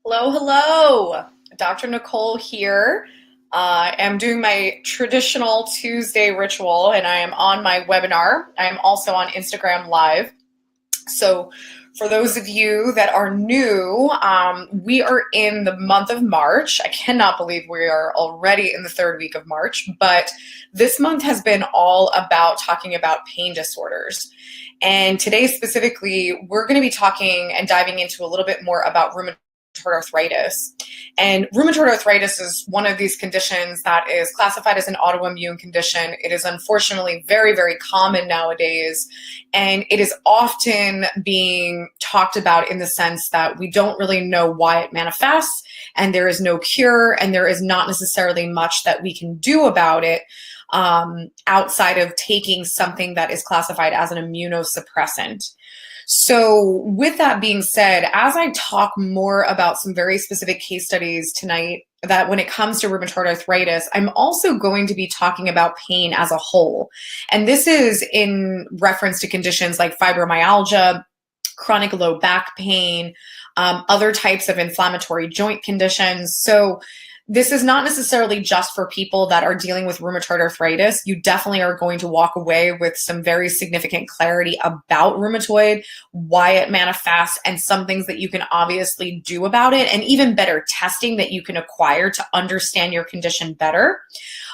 Hello, hello. Dr. Nicole here. I'm doing my traditional Tuesday ritual and I am on my webinar. I am also on Instagram Live. So for those of you that are new, we are in the month of March. I cannot believe we are already in the third week of March, but this month has been all about talking about pain disorders. And today specifically, we're going to be talking and diving into a little bit more about rheumatoid arthritis. And rheumatoid arthritis is one of these conditions that is classified as an autoimmune condition. It is unfortunately very, very common nowadays. And it is often being talked about in the sense that we don't really know why it manifests, and there is no cure, and there is not necessarily much that we can do about it outside of taking something that is classified as an immunosuppressant. So with that being said, as I talk more about some very specific case studies tonight, that when it comes to rheumatoid arthritis, I'm also going to be talking about pain as a whole. And this is in reference to conditions like fibromyalgia, chronic low back pain, other types of inflammatory joint conditions. So this is not necessarily just for people that are dealing with rheumatoid arthritis. You definitely are going to walk away with some very significant clarity about rheumatoid, why it manifests, and some things that you can obviously do about it, and even better testing that you can acquire to understand your condition better.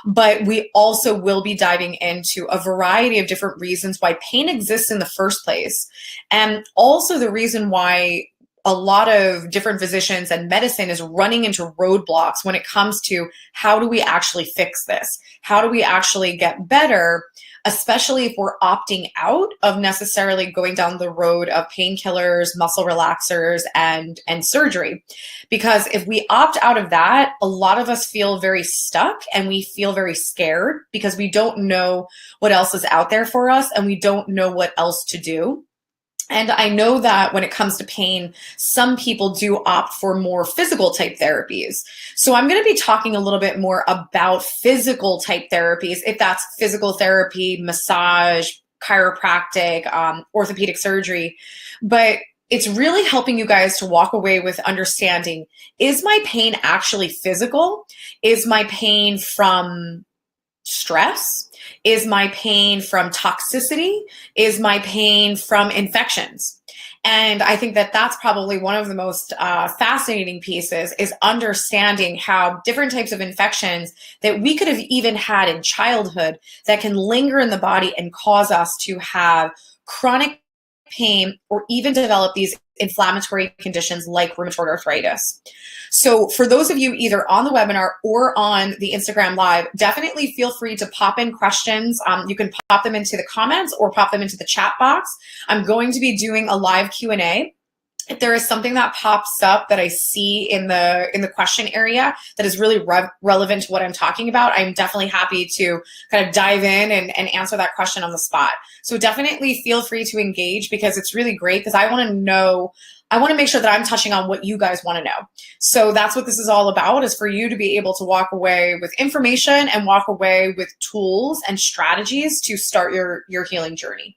But we also will be diving into a variety of different reasons why pain exists in the first place, and also the reason why a lot of different physicians and medicine is running into roadblocks when it comes to how do we actually fix this? How do we actually get better, especially if we're opting out of necessarily going down the road of painkillers, muscle relaxers, and surgery? Because if we opt out of that, a lot of us feel very stuck and we feel very scared because we don't know what else is out there for us and we don't know what else to do. And I know that when it comes to pain, some people do opt for more physical type therapies. So I'm going to be talking a little bit more about physical type therapies, if that's physical therapy, massage, chiropractic, orthopedic surgery. But it's really helping you guys to walk away with understanding, is my pain actually physical? Is my pain from stress? Is my pain from toxicity? Is my pain from infections? And I think that that's probably one of the most fascinating pieces, is understanding how different types of infections that we could have even had in childhood that can linger in the body and cause us to have chronic pain or even develop these inflammatory conditions like rheumatoid arthritis. So for those of you either on the webinar or on the Instagram Live, definitely feel free to pop in questions. You can pop them into the comments or pop them into the chat box. I'm going to be doing a live Q&A. If there is something that pops up that I see in the question area that is really relevant to what I'm talking about, I'm definitely happy to kind of dive in and answer that question on the spot. So definitely feel free to engage, because it's really great, because I want to make sure that I'm touching on what you guys want to know. So that's what this is all about, is for you to be able to walk away with information and walk away with tools and strategies to start your healing journey.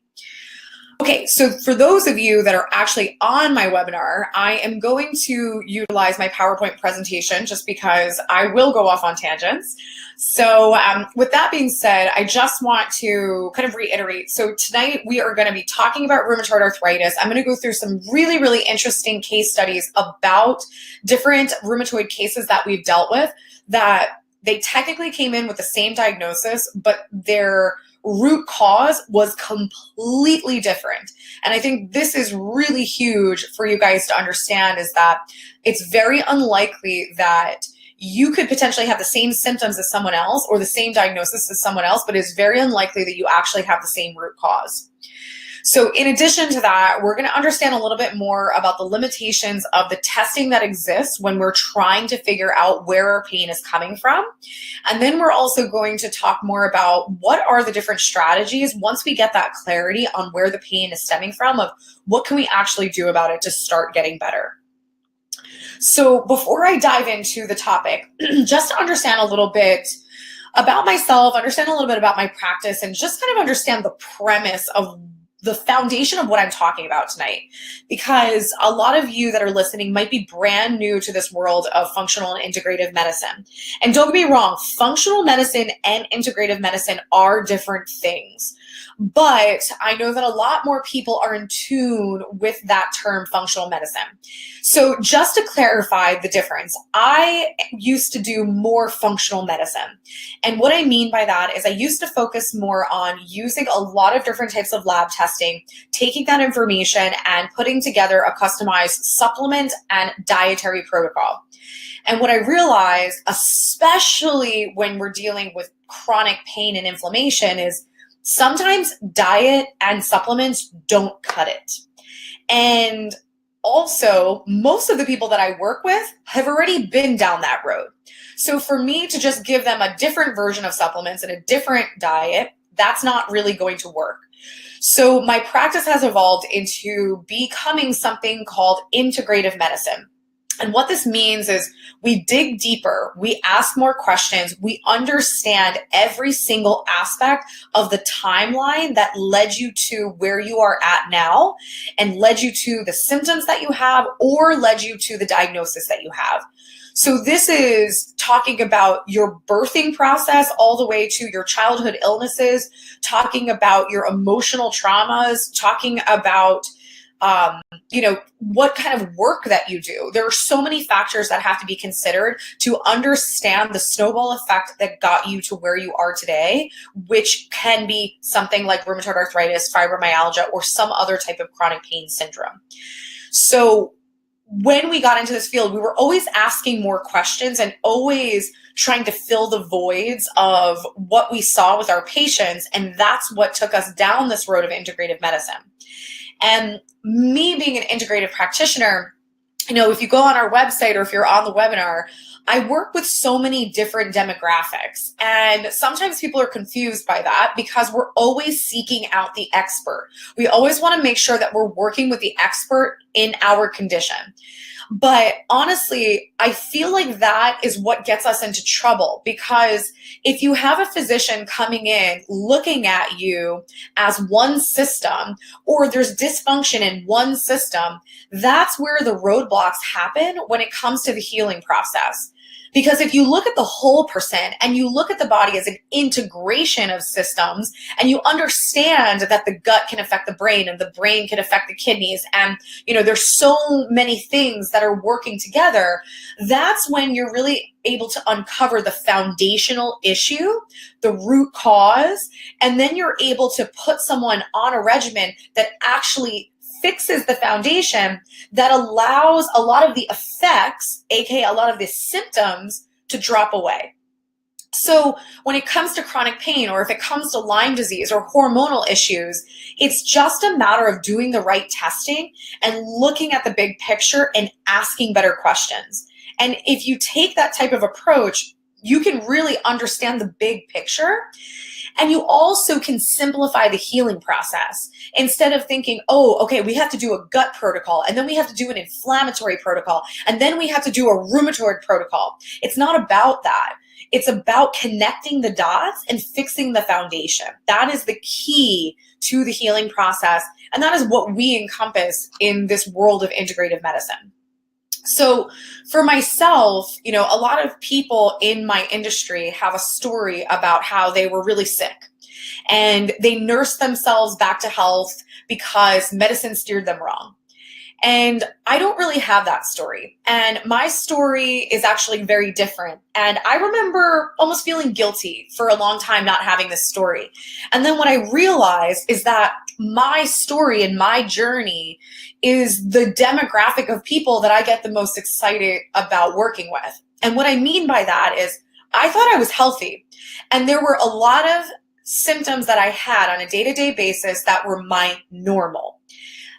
Okay, so for those of you that are actually on my webinar, I am going to utilize my PowerPoint presentation just because I will go off on tangents. So with that being said, I just want to kind of reiterate. So tonight we are going to be talking about rheumatoid arthritis. I'm going to go through some really, really interesting case studies about different rheumatoid cases that we've dealt with, that they technically came in with the same diagnosis, but their root cause was completely different. And I think this is really huge for you guys to understand, is that it's very unlikely that you could potentially have the same symptoms as someone else or the same diagnosis as someone else, but it's very unlikely that you actually have the same root cause. So in addition to that, we're going to understand a little bit more about the limitations of the testing that exists when we're trying to figure out where our pain is coming from. And then we're also going to talk more about what are the different strategies once we get that clarity on where the pain is stemming from, of what can we actually do about it to start getting better. So before I dive into the topic, just to understand a little bit about myself, understand a little bit about my practice, and just kind of understand the premise of the foundation of what I'm talking about tonight, because a lot of you that are listening might be brand new to this world of functional and integrative medicine. And don't get me wrong, functional medicine and integrative medicine are different things. But I know that a lot more people are in tune with that term functional medicine. So just to clarify the difference, I used to do more functional medicine. And what I mean by that is I used to focus more on using a lot of different types of lab testing, taking that information and putting together a customized supplement and dietary protocol. And what I realized, especially when we're dealing with chronic pain and inflammation, is sometimes diet and supplements don't cut it. And also, most of the people that I work with have already been down that road. So for me to just give them a different version of supplements and a different diet, that's not really going to work. So my practice has evolved into becoming something called integrative medicine. And what this means is we dig deeper, we ask more questions, we understand every single aspect of the timeline that led you to where you are at now and led you to the symptoms that you have or led you to the diagnosis that you have. So this is talking about your birthing process all the way to your childhood illnesses, talking about your emotional traumas, talking about what kind of work that you do. There are so many factors that have to be considered to understand the snowball effect that got you to where you are today, which can be something like rheumatoid arthritis, fibromyalgia, or some other type of chronic pain syndrome. So when we got into this field, we were always asking more questions and always trying to fill the voids of what we saw with our patients. And that's what took us down this road of integrative medicine. And me being an integrative practitioner, if you go on our website or if you're on the webinar, I work with so many different demographics. And sometimes people are confused by that because we're always seeking out the expert. We always want to make sure that we're working with the expert in our condition. But honestly, I feel like that is what gets us into trouble, because if you have a physician coming in looking at you as one system, or there's dysfunction in one system, that's where the roadblocks happen when it comes to the healing process. Because if you look at the whole person and you look at the body as an integration of systems, and you understand that the gut can affect the brain and the brain can affect the kidneys, and there's so many things that are working together, that's when you're really able to uncover the foundational issue, the root cause, and then you're able to put someone on a regimen that actually fixes the foundation, that allows a lot of the effects, aka a lot of the symptoms, to drop away. So when it comes to chronic pain, or if it comes to Lyme disease or hormonal issues, it's just a matter of doing the right testing and looking at the big picture and asking better questions. And if you take that type of approach, you can really understand the big picture. And you also can simplify the healing process. Instead of thinking, oh, okay, we have to do a gut protocol, and then we have to do an inflammatory protocol, and then we have to do a rheumatoid protocol. It's not about that. It's about connecting the dots and fixing the foundation. That is the key to the healing process. And that is what we encompass in this world of integrative medicine. So for myself, a lot of people in my industry have a story about how they were really sick and they nursed themselves back to health because medicine steered them wrong. And I don't really have that story. And my story is actually very different. And I remember almost feeling guilty for a long time not having this story. And then what I realized is that my story and my journey is the demographic of people that I get the most excited about working with. And what I mean by that is I thought I was healthy. And there were a lot of symptoms that I had on a day-to-day basis that were my normal.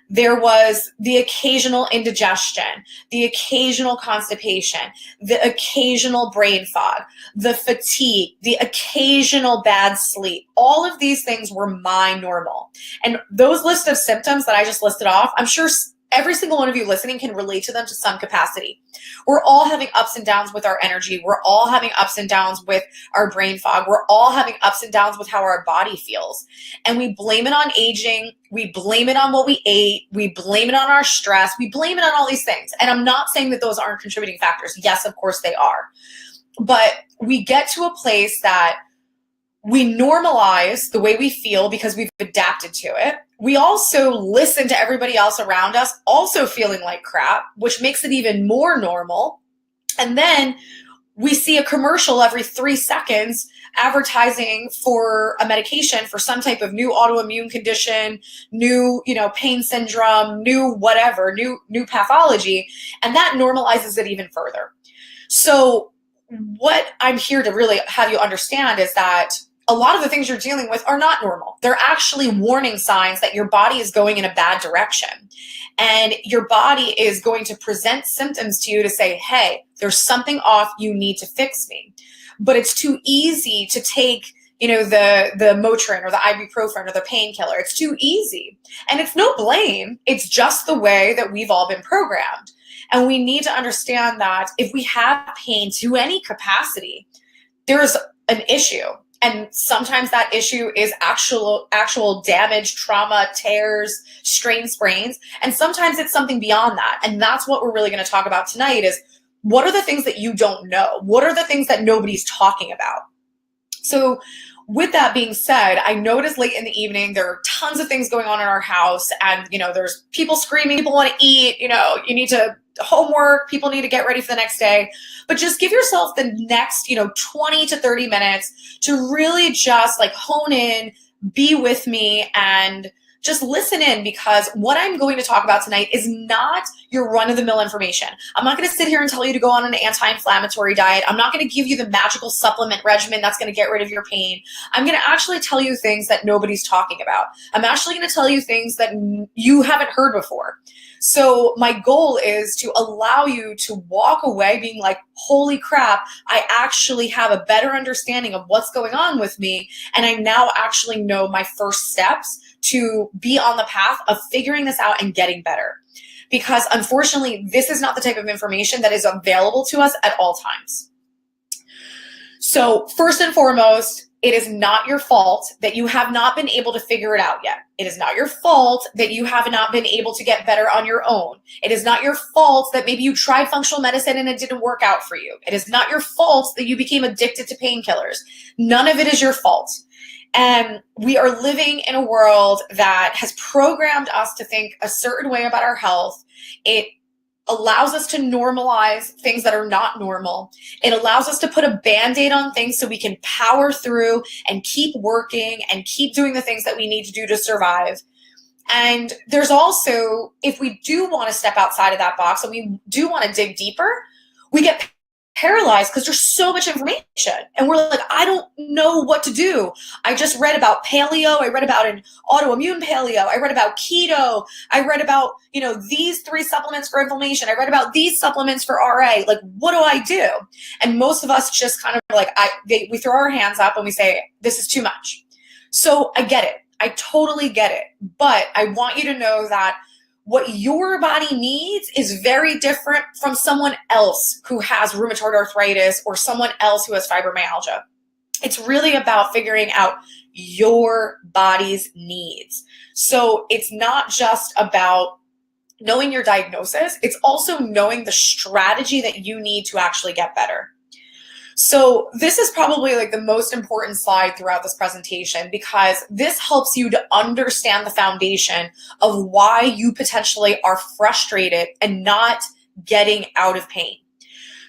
There was the occasional indigestion, the occasional constipation, the occasional brain fog, the fatigue, the occasional bad sleep. All of these things were my normal. And those list of symptoms that I just listed off, I'm sure every single one of you listening can relate to them to some capacity. We're all having ups and downs with our energy. We're all having ups and downs with our brain fog. We're all having ups and downs with how our body feels. And we blame it on aging. We blame it on what we ate. We blame it on our stress. We blame it on all these things. And I'm not saying that those aren't contributing factors. Yes, of course they are. But we get to a place that we normalize the way we feel because we've adapted to it. We also listen to everybody else around us also feeling like crap, which makes it even more normal. And then we see a commercial every 3 seconds advertising for a medication for some type of new autoimmune condition, new, pain syndrome, new whatever, new pathology, and that normalizes it even further. So what I'm here to really have you understand is that a lot of the things you're dealing with are not normal. They're actually warning signs that your body is going in a bad direction. And your body is going to present symptoms to you to say, hey, there's something off, you need to fix me. But it's too easy to take, the Motrin or the ibuprofen or the painkiller. It's too easy. And it's no blame. It's just the way that we've all been programmed. And we need to understand that if we have pain to any capacity, there's an issue. And sometimes that issue is actual damage, trauma, tears, strains, sprains. And sometimes it's something beyond that. And that's what we're really going to talk about tonight is what are the things that you don't know? What are the things that nobody's talking about? So with that being said, I noticed late in the evening, there are tons of things going on in our house. And, there's people screaming, people want to eat, you need to homework, people need to get ready for the next day. But just give yourself the next, 20 to 30 minutes to really just hone in, be with me, and just listen in, because what I'm going to talk about tonight is not your run-of-the-mill information. I'm not going to sit here and tell you to go on an anti-inflammatory diet. I'm not going to give you the magical supplement regimen that's going to get rid of your pain. I'm going to actually tell you things that nobody's talking about. I'm actually going to tell you things that you haven't heard before. So my goal is to allow you to walk away being like, holy crap, I actually have a better understanding of what's going on with me. And I now actually know my first steps to be on the path of figuring this out and getting better. Because unfortunately, this is not the type of information that is available to us at all times. So first and foremost, it is not your fault that you have not been able to figure it out yet. It is not your fault that you have not been able to get better on your own. It is not your fault that maybe you tried functional medicine and it didn't work out for you. It is not your fault that you became addicted to painkillers. None of it is your fault. And we are living in a world that has programmed us to think a certain way about our health. It allows us to normalize things that are not normal. It allows us to put a Band-Aid on things so we can power through and keep working and keep doing the things that we need to do to survive. And there's also, if we do want to step outside of that box and we do want to dig deeper, we get paralyzed because there's so much information and we're like, I don't know what to do. I just read about paleo. I read about an autoimmune paleo. I read about keto. I read about, these 3 supplements for inflammation. I read about these supplements for RA. Like, what do I do? And most of us just kind of we throw our hands up and we say, this is too much. So I get it. I totally get it. But I want you to know that what your body needs is very different from someone else who has rheumatoid arthritis or someone else who has fibromyalgia. It's really about figuring out your body's needs. So it's not just about knowing your diagnosis, it's also knowing the strategy that you need to actually get better. So this is probably the most important slide throughout this presentation, because this helps you to understand the foundation of why you potentially are frustrated and not getting out of pain.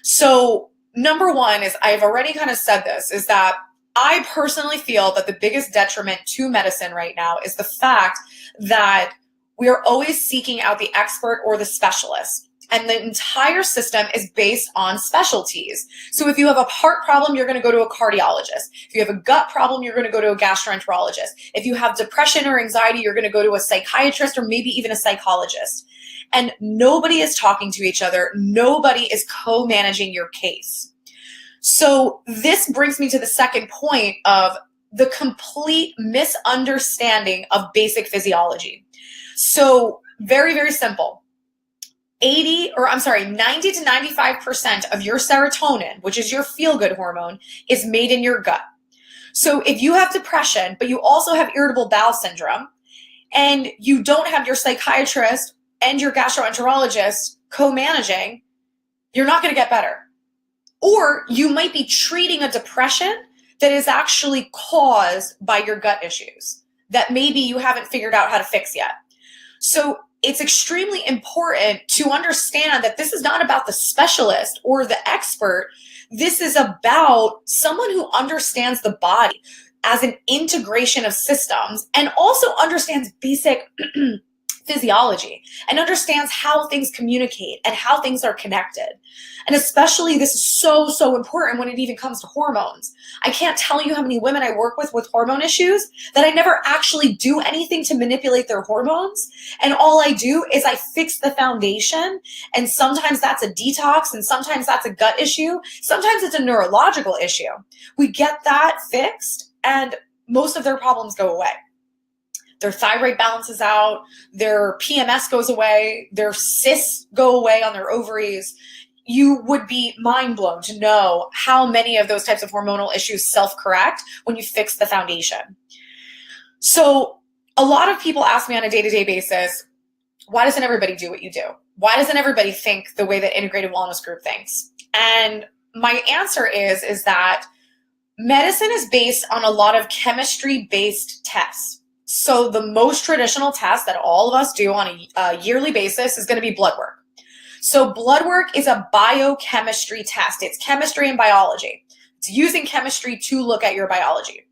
So number one is, I've already kind of said this, is that I personally feel that the biggest detriment to medicine right now is the fact that we are always seeking out the expert or the specialist. And the entire system is based on specialties. So if you have a heart problem, you're going to go to a cardiologist. If you have a gut problem, you're going to go to a gastroenterologist. If you have depression or anxiety, you're going to go to a psychiatrist or maybe even a psychologist. And nobody is talking to each other. Nobody is co-managing your case. So this brings me to the second point of the complete misunderstanding of basic physiology. So very, very simple. 90 to 95% of your serotonin, which is your feel-good hormone, is made in your gut. So if you have depression, but you also have irritable bowel syndrome, and you don't have your psychiatrist and your gastroenterologist co-managing, you're not going to get better. Or you might be treating a depression that is actually caused by your gut issues that maybe you haven't figured out how to fix yet. So it's extremely important to understand that this is not about the specialist or the expert. This is about someone who understands the body as an integration of systems and also understands basic physiology and understands how things communicate and how things are connected. And especially this is so, so important when it even comes to hormones. I can't tell you how many women I work with hormone issues that I never actually do anything to manipulate their hormones. And all I do is I fix the foundation. And sometimes that's a detox and sometimes that's a gut issue. Sometimes it's a neurological issue. We get that fixed and most of their problems go away. Their thyroid balances out, their PMS goes away, their cysts go away on their ovaries. You would be mind blown to know how many of those types of hormonal issues self-correct when you fix the foundation. So a lot of people ask me on a day-to-day basis, why doesn't everybody do what you do? Why doesn't everybody think the way that Integrative Wellness Group thinks? And my answer is that medicine is based on a lot of chemistry-based tests. So the most traditional test that all of us do on a yearly basis is going to be blood work. So blood work is a biochemistry test. It's chemistry and biology. It's using chemistry to look at your biology.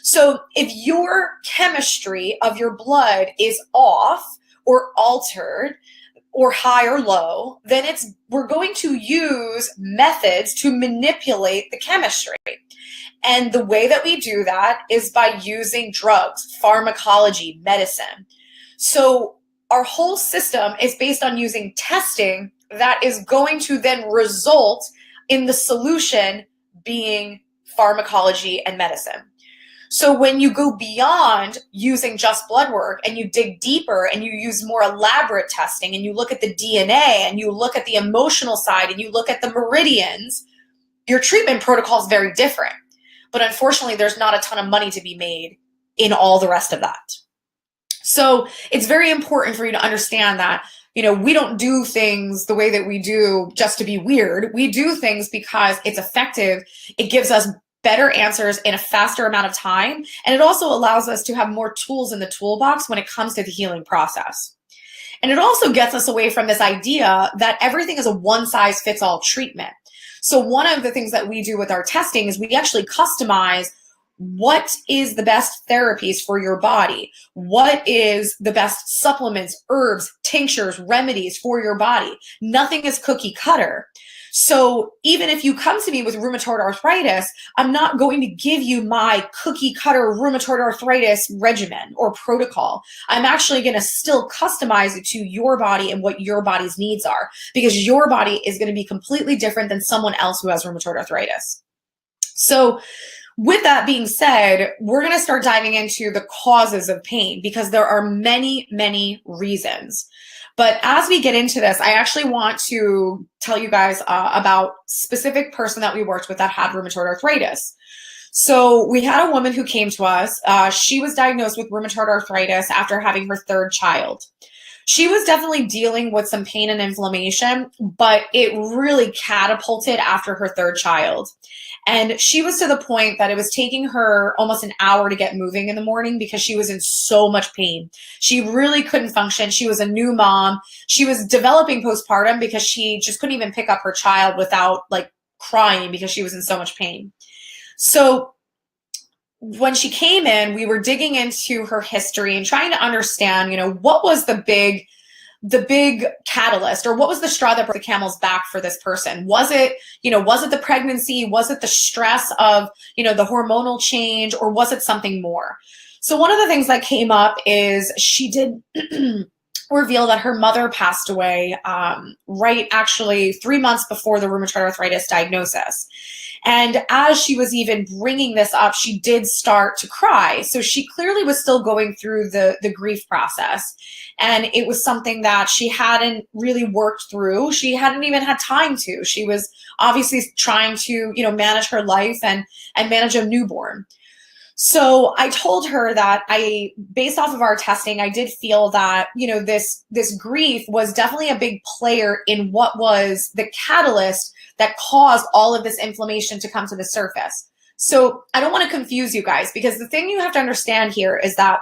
So if your chemistry of your blood is off or altered or high or low, then we're going to use methods to manipulate the chemistry. And the way that we do that is by using drugs, pharmacology, medicine. So our whole system is based on using testing that is going to then result in the solution being pharmacology and medicine. So when you go beyond using just blood work and you dig deeper and you use more elaborate testing and you look at the DNA and you look at the emotional side and you look at the meridians, your treatment protocol is very different. But unfortunately, there's not a ton of money to be made in all the rest of that. So it's very important for you to understand that, we don't do things the way that we do just to be weird. We do things because it's effective. It gives us better answers in a faster amount of time. And it also allows us to have more tools in the toolbox when it comes to the healing process. And it also gets us away from this idea that everything is a one-size-fits-all treatment. So one of the things that we do with our testing is we actually customize what is the best therapies for your body, what is the best supplements, herbs, tinctures, remedies for your body. Nothing is cookie cutter. So even if you come to me with rheumatoid arthritis, I'm not going to give you my cookie cutter rheumatoid arthritis regimen or protocol. I'm actually going to still customize it to your body and what your body's needs are, because your body is going to be completely different than someone else who has rheumatoid arthritis. So with that being said, we're going to start diving into the causes of pain because there are many, many reasons. But as we get into this, I actually want to tell you guys about a specific person that we worked with that had rheumatoid arthritis. So we had a woman who came to us. She was diagnosed with rheumatoid arthritis after having her third child. She was definitely dealing with some pain and inflammation, but it really catapulted after her third child. And she was to the point that it was taking her almost an hour to get moving in the morning because she was in so much pain. She really couldn't function. She was a new mom. She was developing postpartum because she just couldn't even pick up her child without crying because she was in so much pain. So when she came in, we were digging into her history and trying to understand, what was the big catalyst, or what was the straw that broke the camel's back for this person? Was it the pregnancy? Was it the stress of, the hormonal change, or was it something more? So one of the things that came up is she did reveal that her mother passed away right actually 3 months before the rheumatoid arthritis diagnosis. And as she was even bringing this up, she did start to cry. So she clearly was still going through the grief process. And it was something that she hadn't really worked through. She hadn't even had time to. She was obviously trying to, manage her life and manage a newborn. So I told her that based off of our testing, I did feel that, this grief was definitely a big player in what was the catalyst that caused all of this inflammation to come to the surface. So I don't want to confuse you guys, because the thing you have to understand here is that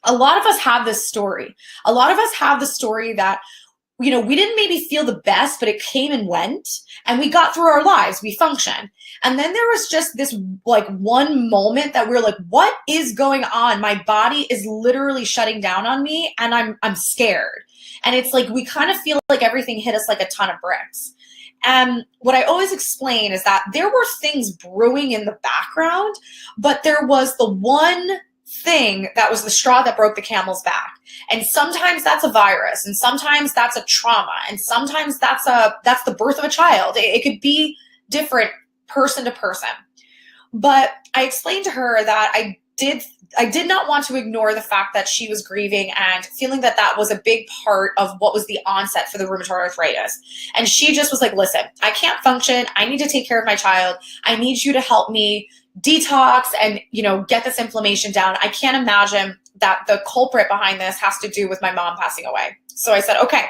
a lot of us have this story. A lot of us have the story that, we didn't maybe feel the best, but it came and went, and we got through our lives, we functioned. And then there was just this one moment that we're like, what is going on? My body is literally shutting down on me, and I'm scared. And it's like, we kind of feel like everything hit us like a ton of bricks. And what I always explain is that there were things brewing in the background, but there was the one thing that was the straw that broke the camel's back. And sometimes that's a virus, and sometimes that's a trauma, and sometimes that's the birth of a child. It could be different person to person. But I explained to her that I did not want to ignore the fact that she was grieving and feeling that that was a big part of what was the onset for the rheumatoid arthritis. And she just was like, listen, I can't function. I need to take care of my child. I need you to help me detox and, get this inflammation down. I can't imagine that the culprit behind this has to do with my mom passing away. So I said, okay,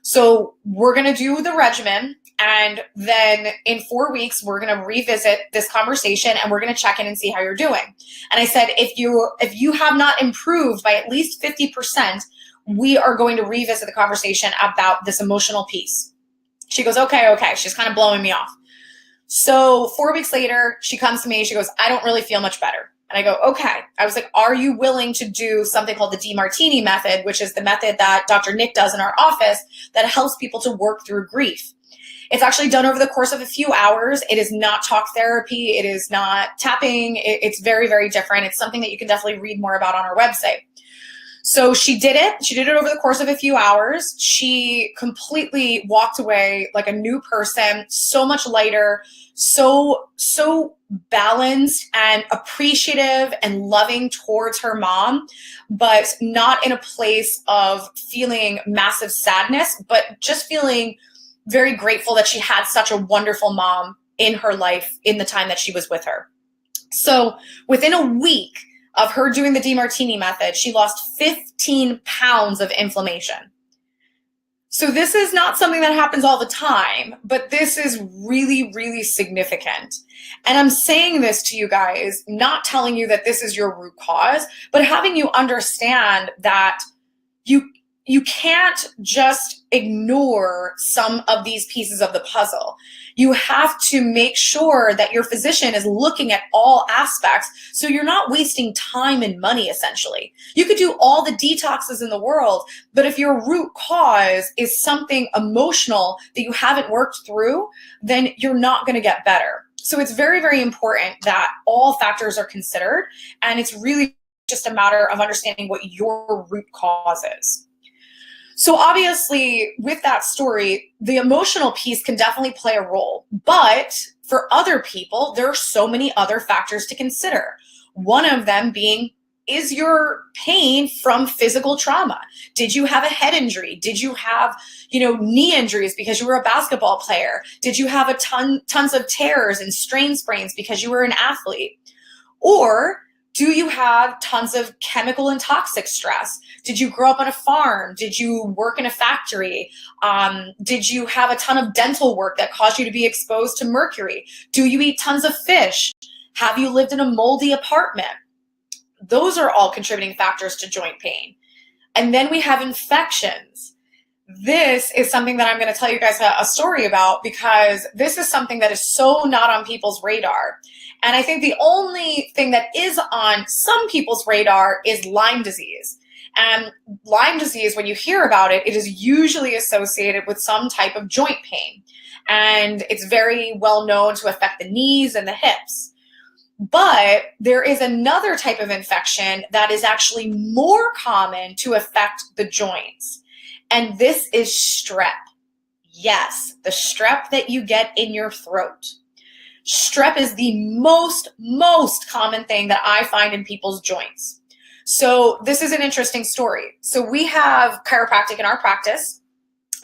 so we're going to do the regimen. And then in 4 weeks, we're going to revisit this conversation, and we're going to check in and see how you're doing. And I said, if you have not improved by at least 50%, we are going to revisit the conversation about this emotional piece. She goes, okay. She's kind of blowing me off. So 4 weeks later, she comes to me. She goes, I don't really feel much better. And I go, okay. I was like, are you willing to do something called the DiMartini method, which is the method that Dr. Nick does in our office that helps people to work through grief? It's actually done over the course of a few hours. It is not talk therapy. It is not tapping. It's very, very different. It's something that you can definitely read more about on our website. So she did it. She did it over the course of a few hours. She completely walked away like a new person, so much lighter, so balanced and appreciative and loving towards her mom, but not in a place of feeling massive sadness, but just feeling very grateful that she had such a wonderful mom in her life in the time that she was with her. So within a week of her doing the DiMartini method, she lost 15 pounds of inflammation. So this is not something that happens all the time, but this is really, really significant. And I'm saying this to you guys, not telling you that this is your root cause, but having you understand that you can't just ignore some of these pieces of the puzzle. You have to make sure that your physician is looking at all aspects so you're not wasting time and money, essentially. You could do all the detoxes in the world, but if your root cause is something emotional that you haven't worked through, then you're not going to get better. So it's very, very important that all factors are considered, and it's really just a matter of understanding what your root cause is. So obviously, with that story, the emotional piece can definitely play a role. But for other people, there are so many other factors to consider. One of them being, is your pain from physical trauma? Did you have a head injury? Did you have, knee injuries because you were a basketball player? Did you have tons of tears and strain sprains because you were an athlete? Or do you have tons of chemical and toxic stress? Did you grow up on a farm? Did you work in a factory? Did you have a ton of dental work that caused you to be exposed to mercury? Do you eat tons of fish? Have you lived in a moldy apartment? Those are all contributing factors to joint pain. And then we have infections. This is something that I'm going to tell you guys a story about, because this is something that is so not on people's radar. And I think the only thing that is on some people's radar is Lyme disease. And Lyme disease, when you hear about it, it is usually associated with some type of joint pain. And it's very well known to affect the knees and the hips. But there is another type of infection that is actually more common to affect the joints. And this is strep. Yes, the strep that you get in your throat. Strep is the most common thing that I find in people's joints. So this is an interesting story. So we have chiropractic in our practice,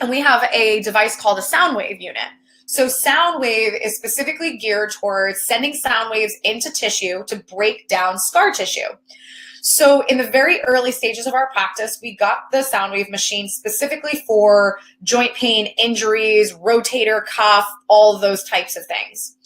and we have a device called a sound wave unit. So sound wave is specifically geared towards sending sound waves into tissue to break down scar tissue. So in the very early stages of our practice, we got the sound wave machine specifically for joint pain, injuries, rotator cuff, all of those types of things.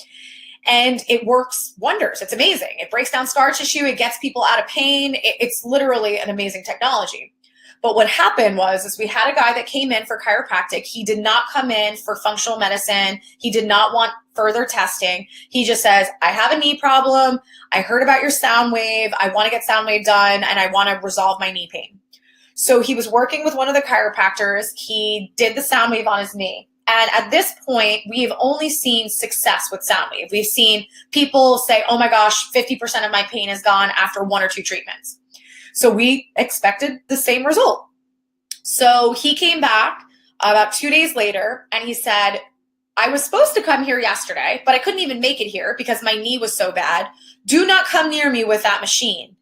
And it works wonders. It's amazing. It breaks down scar tissue. It gets people out of pain. It's literally an amazing technology. But what happened is we had a guy that came in for chiropractic. He did not come in for functional medicine. He did not want further testing. He just says, I have a knee problem. I heard about your sound wave. I want to get sound wave done, and I want to resolve my knee pain. So he was working with one of the chiropractors. He did the sound wave on his knee. And at this point, we've only seen success with sound wave. We've seen people say, oh my gosh, 50% of my pain is gone after 1 or 2 treatments. So we expected the same result. So he came back about 2 days later and he said, I was supposed to come here yesterday, but I couldn't even make it here because my knee was so bad. Do not come near me with that machine.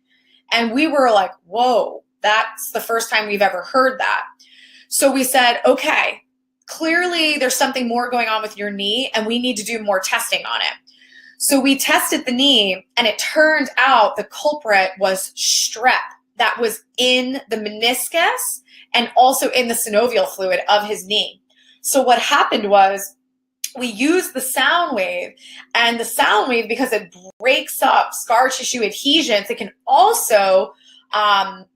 And we were like, whoa, that's the first time we've ever heard that. So we said, okay, clearly there's something more going on with your knee and we need to do more testing on it. So we tested the knee and it turned out the culprit was strep that was in the meniscus and also in the synovial fluid of his knee. So what happened was we used the sound wave, and the sound wave, because it breaks up scar tissue adhesions, it can also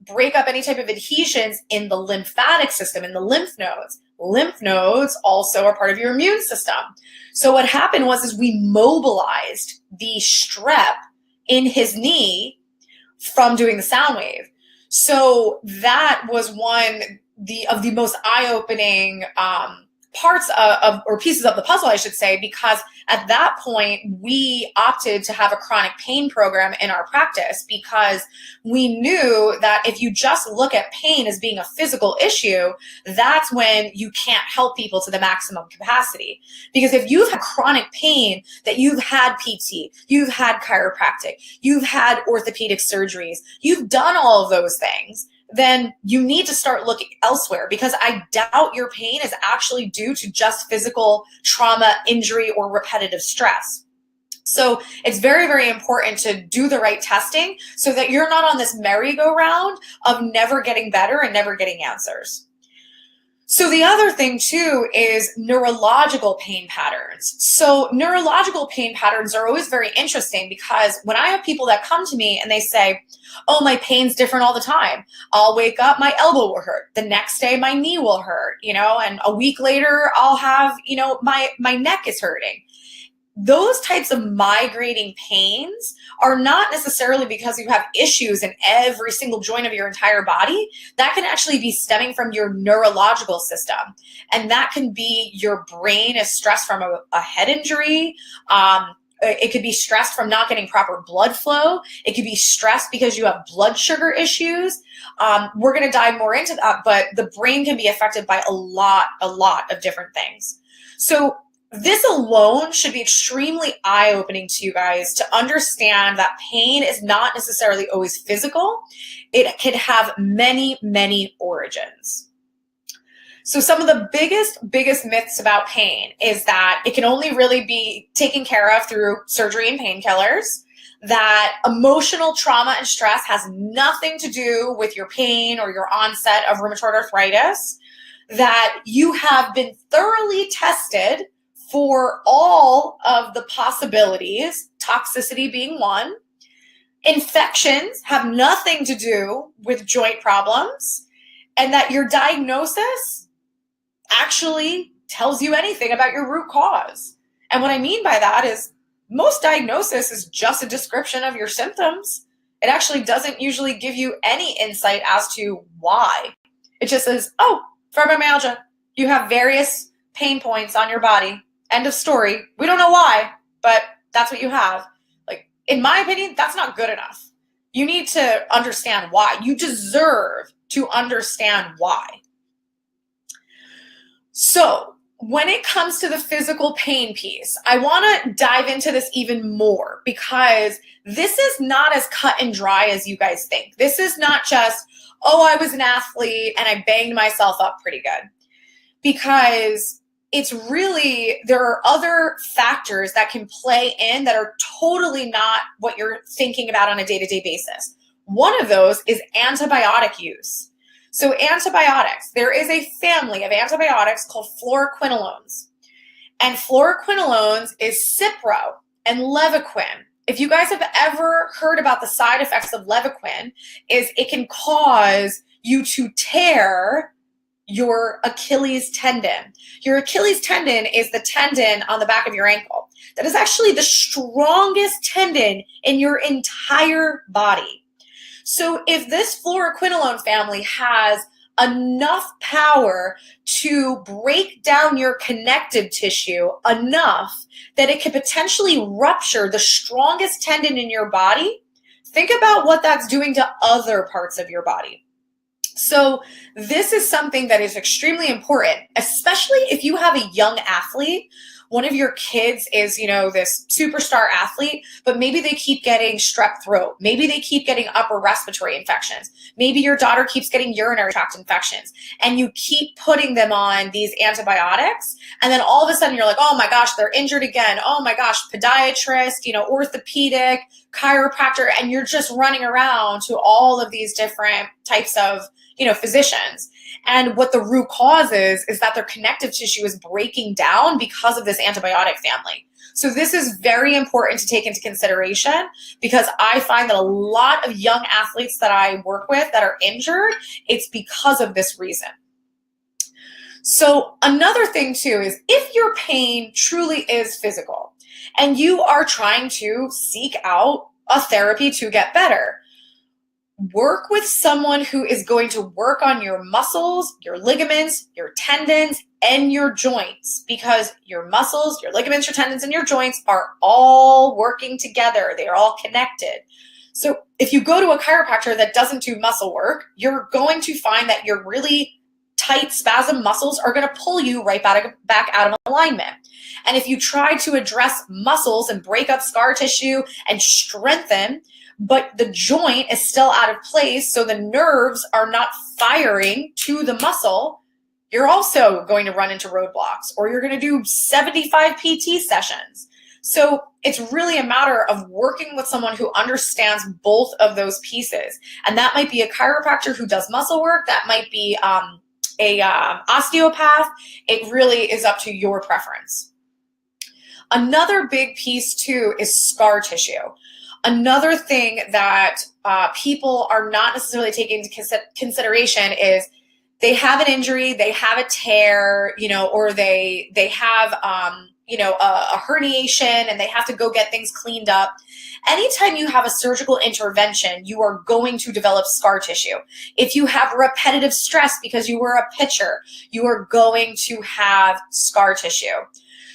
break up any type of adhesions in the lymphatic system, in the lymph nodes. Lymph nodes also are part of your immune system. So what happened was we mobilized the strep in his knee from doing the sound wave. So that was one of the most eye-opening parts or pieces of the puzzle, I should say, because at that point we opted to have a chronic pain program in our practice because we knew that if you just look at pain as being a physical issue, that's when you can't help people to the maximum capacity. Because if you've had chronic pain, that you've had PT, you've had chiropractic, you've had orthopedic surgeries, you've done all of those things, then you need to start looking elsewhere, because I doubt your pain is actually due to just physical trauma, injury, or repetitive stress. So it's very, very important to do the right testing so that you're not on this merry-go-round of never getting better and never getting answers. So the other thing too is neurological pain patterns. So neurological pain patterns are always very interesting because when I have people that come to me and they say, oh, my pain's different all the time. I'll wake up, my elbow will hurt. The next day, my knee will hurt, and a week later I'll have, my neck is hurting. Those types of migrating pains are not necessarily because you have issues in every single joint of your entire body. That can actually be stemming from your neurological system. And that can be your brain is stressed from a head injury. It could be stressed from not getting proper blood flow. It could be stressed because you have blood sugar issues. We're going to dive more into that, but the brain can be affected by a lot of different things. So this alone should be extremely eye-opening to you guys to understand that pain is not necessarily always physical. It can have many origins. So some of the biggest myths about pain is that it can only really be taken care of through surgery and painkillers, that emotional trauma and stress has nothing to do with your pain or your onset of rheumatoid arthritis, that you have been thoroughly tested for all of the possibilities, toxicity being one. Infections have nothing to do with joint problems, and that your diagnosis actually tells you anything about your root cause. And what I mean by that is most diagnosis is just a description of your symptoms. It actually doesn't usually give you any insight as to why. It just says, oh, fibromyalgia. You have various pain points on your body. End of story. We don't know why, but that's what you have. Like, in my opinion, that's not good enough. You need to understand why. You deserve to understand why. So when it comes to the physical pain piece, I want to dive into this even more because this is not as cut and dry as you guys think. This is not just, oh, I was an athlete and I banged myself up pretty good. Because it's really, there are other factors that can play in that are totally not what you're thinking about on a day-to-day basis. One of those is antibiotic use. So antibiotics, there is a family of antibiotics called fluoroquinolones. And fluoroquinolones is Cipro and Levaquin. If you guys have ever heard about the side effects of Levaquin, is it can cause you to tear your Achilles tendon. Your Achilles tendon is the tendon on the back of your ankle. That is actually the strongest tendon in your entire body. So if this fluoroquinolone family has enough power to break down your connective tissue enough that it could potentially rupture the strongest tendon in your body, think about what that's doing to other parts of your body. So this is something that is extremely important, especially if you have a young athlete. One of your kids is, this superstar athlete, but maybe they keep getting strep throat. Maybe they keep getting upper respiratory infections. Maybe your daughter keeps getting urinary tract infections and you keep putting them on these antibiotics. And then all of a sudden you're like, oh my gosh, they're injured again. Oh my gosh, podiatrist, orthopedic, chiropractor, and you're just running around to all of these different types of physicians. And what the root cause is that their connective tissue is breaking down because of this antibiotic family. So this is very important to take into consideration because I find that a lot of young athletes that I work with that are injured, it's because of this reason. So another thing too is if your pain truly is physical and you are trying to seek out a therapy to get better, work with someone who is going to work on your muscles, your ligaments, your tendons, and your joints, because your muscles, your ligaments, your tendons, and your joints are all working together. They are all connected. So if you go to a chiropractor that doesn't do muscle work, you're going to find that your really tight spasm muscles are going to pull you right back out of alignment. And if you try to address muscles and break up scar tissue and strengthen, but the joint is still out of place, so the nerves are not firing to the muscle, you're also going to run into roadblocks, or you're going to do 75 PT sessions. So it's really a matter of working with someone who understands both of those pieces. And that might be a chiropractor who does muscle work. That might be a osteopath. It really is up to your preference. Another big piece too is scar tissue. Another thing that people are not necessarily taking into consideration is they have an injury, they have a tear, or they have, a herniation and they have to go get things cleaned up. Anytime you have a surgical intervention, you are going to develop scar tissue. If you have repetitive stress because you were a pitcher, you are going to have scar tissue.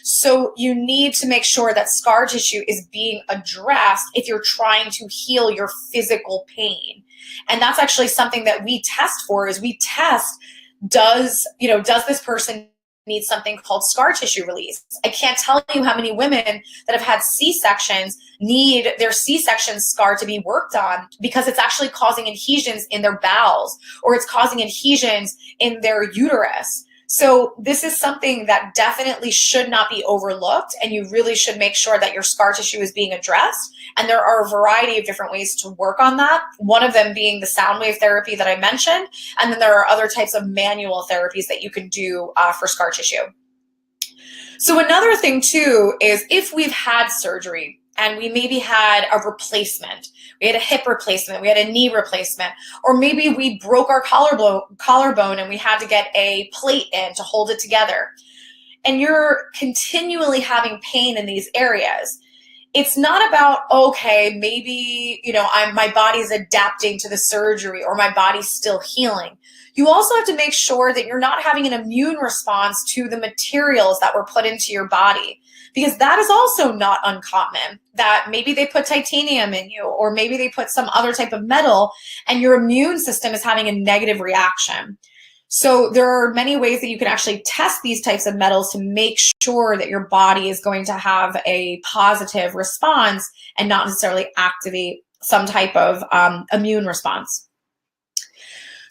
So you need to make sure that scar tissue is being addressed if you're trying to heal your physical pain. And that's actually something that we test for, is we test, does this person need something called scar tissue release? I can't tell you how many women that have had C-sections need their C-section scar to be worked on because it's actually causing adhesions in their bowels, or it's causing adhesions in their uterus. So this is something that definitely should not be overlooked, and you really should make sure that your scar tissue is being addressed. And there are a variety of different ways to work on that. One of them being the sound wave therapy that I mentioned. And then there are other types of manual therapies that you can do for scar tissue. So another thing too is if we've had surgery and we maybe had a replacement, we had a hip replacement, we had a knee replacement, or maybe we broke our collarbone and we had to get a plate in to hold it together, and you're continually having pain in these areas, it's not about, okay, maybe, my body's adapting to the surgery or my body's still healing. You also have to make sure that you're not having an immune response to the materials that were put into your body. because that is also not uncommon, that maybe they put titanium in you, or maybe they put some other type of metal and your immune system is having a negative reaction. So there are many ways that you can actually test these types of metals to make sure that your body is going to have a positive response and not necessarily activate some type of immune response.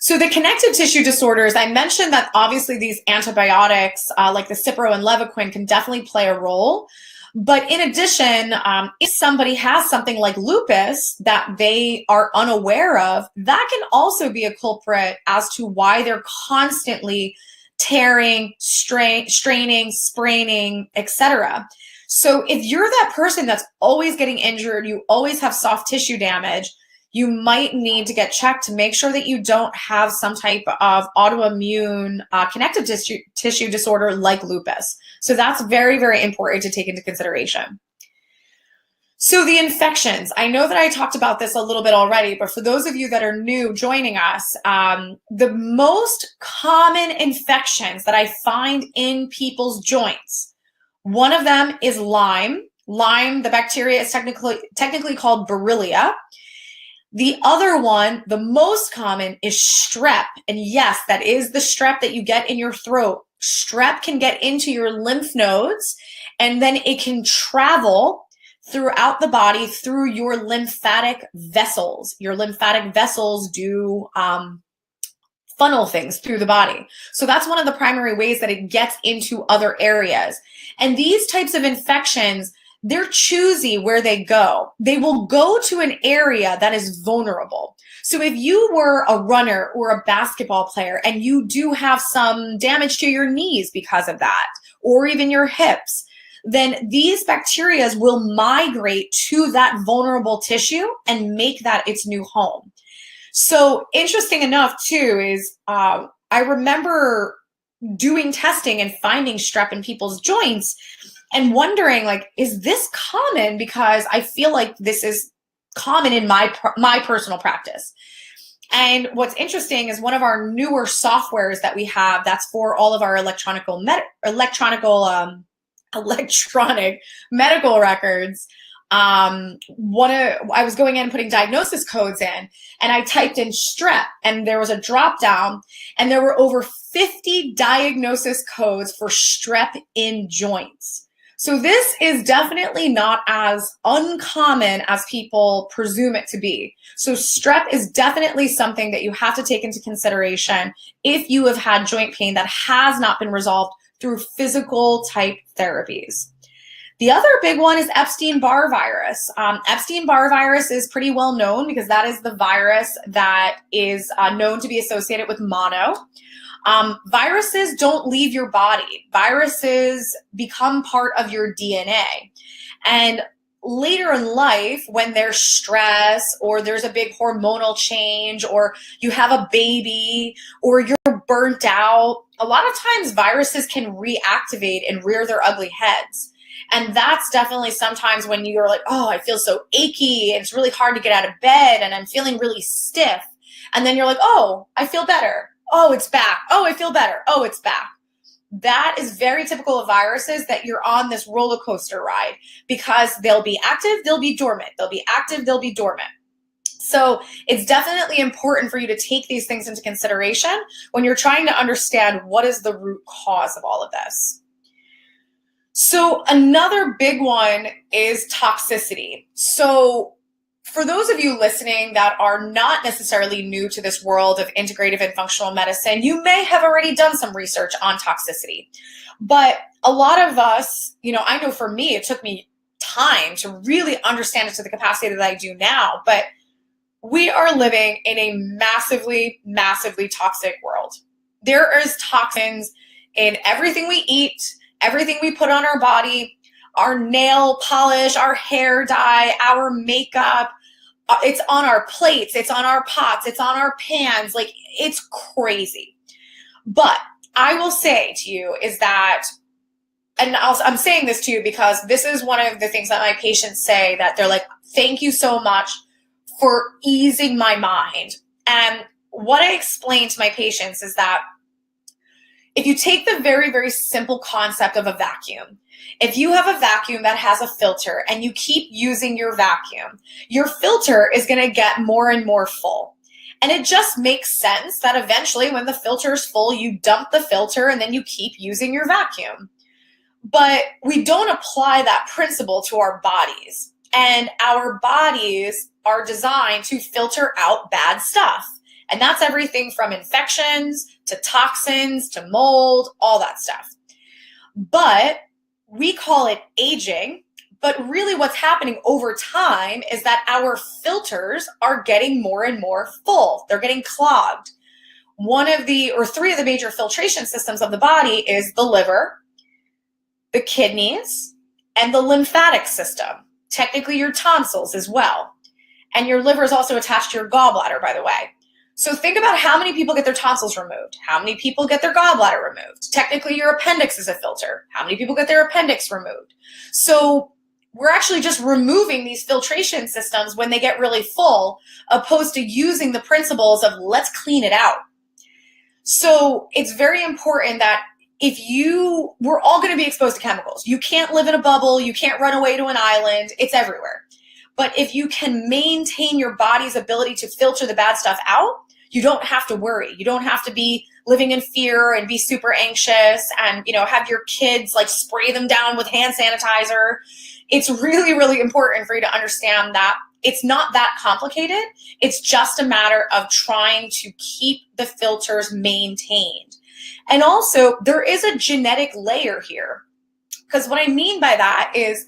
So the connective tissue disorders, I mentioned that obviously these antibiotics like the Cipro and Levaquin can definitely play a role. But in addition, if somebody has something like lupus that they are unaware of, that can also be a culprit as to why they're constantly tearing, straining, spraining, etc. So if you're that person that's always getting injured, you always have soft tissue damage, you might need to get checked to make sure that you don't have some type of autoimmune connective tissue disorder like lupus. So that's very, very important to take into consideration. So the infections, I know that I talked about this a little bit already, but for those of you that are new joining us, the most common infections that I find in people's joints, one of them is Lyme. Lyme, the bacteria is technically called Borrelia. The other one, the most common, is strep. And yes, that is the strep that you get in your throat. Strep can get into your lymph nodes, and then it can travel throughout the body through your lymphatic vessels. Your lymphatic vessels do funnel things through the body. So that's one of the primary ways that it gets into other areas. And these types of infections, they're choosy where they go. They will go to an area that is vulnerable. So if you were a runner or a basketball player and you do have some damage to your knees because of that, or even your hips, then these bacteria will migrate to that vulnerable tissue and make that its new home. So interesting enough too is I remember doing testing and finding strep in people's joints and wondering, like, is this common? Because I feel like this is common in my personal practice. And what's interesting is one of our newer softwares that we have that's for all of our electronic medical records. I was going in and putting diagnosis codes in, and I typed in strep, and there was a drop down, and there were over 50 diagnosis codes for strep in joints. So this is definitely not as uncommon as people presume it to be. So strep is definitely something that you have to take into consideration if you have had joint pain that has not been resolved through physical type therapies. The other big one is Epstein-Barr virus. Epstein-Barr virus is pretty well known because that is the virus that is known to be associated with mono. Viruses don't leave your body. Viruses become part of your DNA. And later in life, when there's stress or there's a big hormonal change or you have a baby or you're burnt out, a lot of times viruses can reactivate and rear their ugly heads. And that's definitely sometimes when you're like, oh, I feel so achy. It's really hard to get out of bed and I'm feeling really stiff. And then you're like, oh, I feel better. Oh, it's back. Oh, I feel better. Oh, it's back. That is very typical of viruses, that you're on this roller coaster ride because they'll be active, they'll be dormant. They'll be active, they'll be dormant. So it's definitely important for you to take these things into consideration when you're trying to understand what is the root cause of all of this. So another big one is toxicity. So for those of you listening that are not necessarily new to this world of integrative and functional medicine, you may have already done some research on toxicity. But a lot of us, I know for me, it took me time to really understand it to the capacity that I do now. But we are living in a massively, massively toxic world. There is toxins in everything we eat, everything we put on our body, our nail polish, our hair dye, our makeup. It's on our plates, it's on our pots, it's on our pans. Like, it's crazy. But I will say to you is that, and I'm saying this to you because this is one of the things that my patients say, that they're like, thank you so much for easing my mind. And what I explain to my patients is that If you take the very, very simple concept of a vacuum, if you have a vacuum that has a filter and you keep using your vacuum, your filter is going to get more and more full. And it just makes sense that eventually when the filter is full, you dump the filter and then you keep using your vacuum. But we don't apply that principle to our bodies. And our bodies are designed to filter out bad stuff. And that's everything from infections to toxins to mold, all that stuff. But we call it aging. But really what's happening over time is that our filters are getting more and more full. They're getting clogged. Three of the major filtration systems of the body is the liver, the kidneys, and the lymphatic system. Technically your tonsils as well. And your liver is also attached to your gallbladder, by the way. So think about how many people get their tonsils removed, how many people get their gallbladder removed. Technically your appendix is a filter. How many people get their appendix removed? So we're actually just removing these filtration systems when they get really full, opposed to using the principles of let's clean it out. So it's very important that we're all going to be exposed to chemicals. You can't live in a bubble. You can't run away to an island. It's everywhere. But if you can maintain your body's ability to filter the bad stuff out, you don't have to worry. You don't have to be living in fear and be super anxious and, have your kids like spray them down with hand sanitizer. It's really, really important for you to understand that it's not that complicated. It's just a matter of trying to keep the filters maintained. And also, there is a genetic layer here. Because what I mean by that is,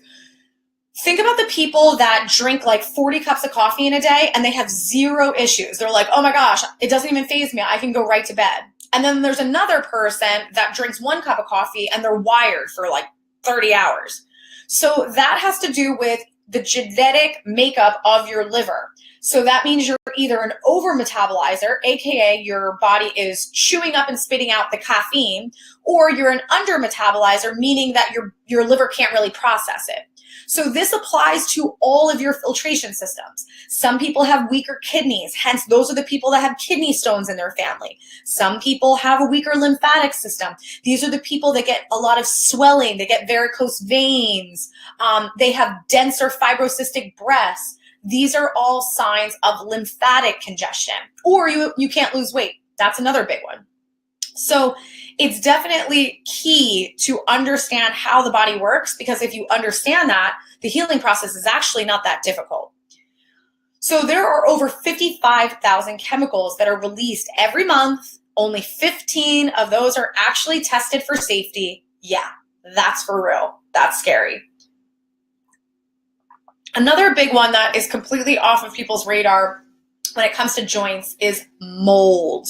think about the people that drink like 40 cups of coffee in a day and they have zero issues. They're like, oh my gosh, it doesn't even faze me. I can go right to bed. And then there's another person that drinks 1 cup of coffee and they're wired for like 30 hours. So that has to do with the genetic makeup of your liver. So that means you're either an over metabolizer, aka your body is chewing up and spitting out the caffeine, or you're an under metabolizer, meaning that your liver can't really process it. So this applies to all of your filtration systems. Some people have weaker kidneys, hence those are the people that have kidney stones in their family. Some people have a weaker lymphatic system. These are the people that get a lot of swelling, they get varicose veins, they have denser fibrocystic breasts. These are all signs of lymphatic congestion. Or you can't lose weight. That's another big one. So it's definitely key to understand how the body works, because if you understand that, the healing process is actually not that difficult. So there are over 55,000 chemicals that are released every month. Only 15 of those are actually tested for safety. Yeah, that's for real. That's scary. Another big one that is completely off of people's radar when it comes to joints is mold.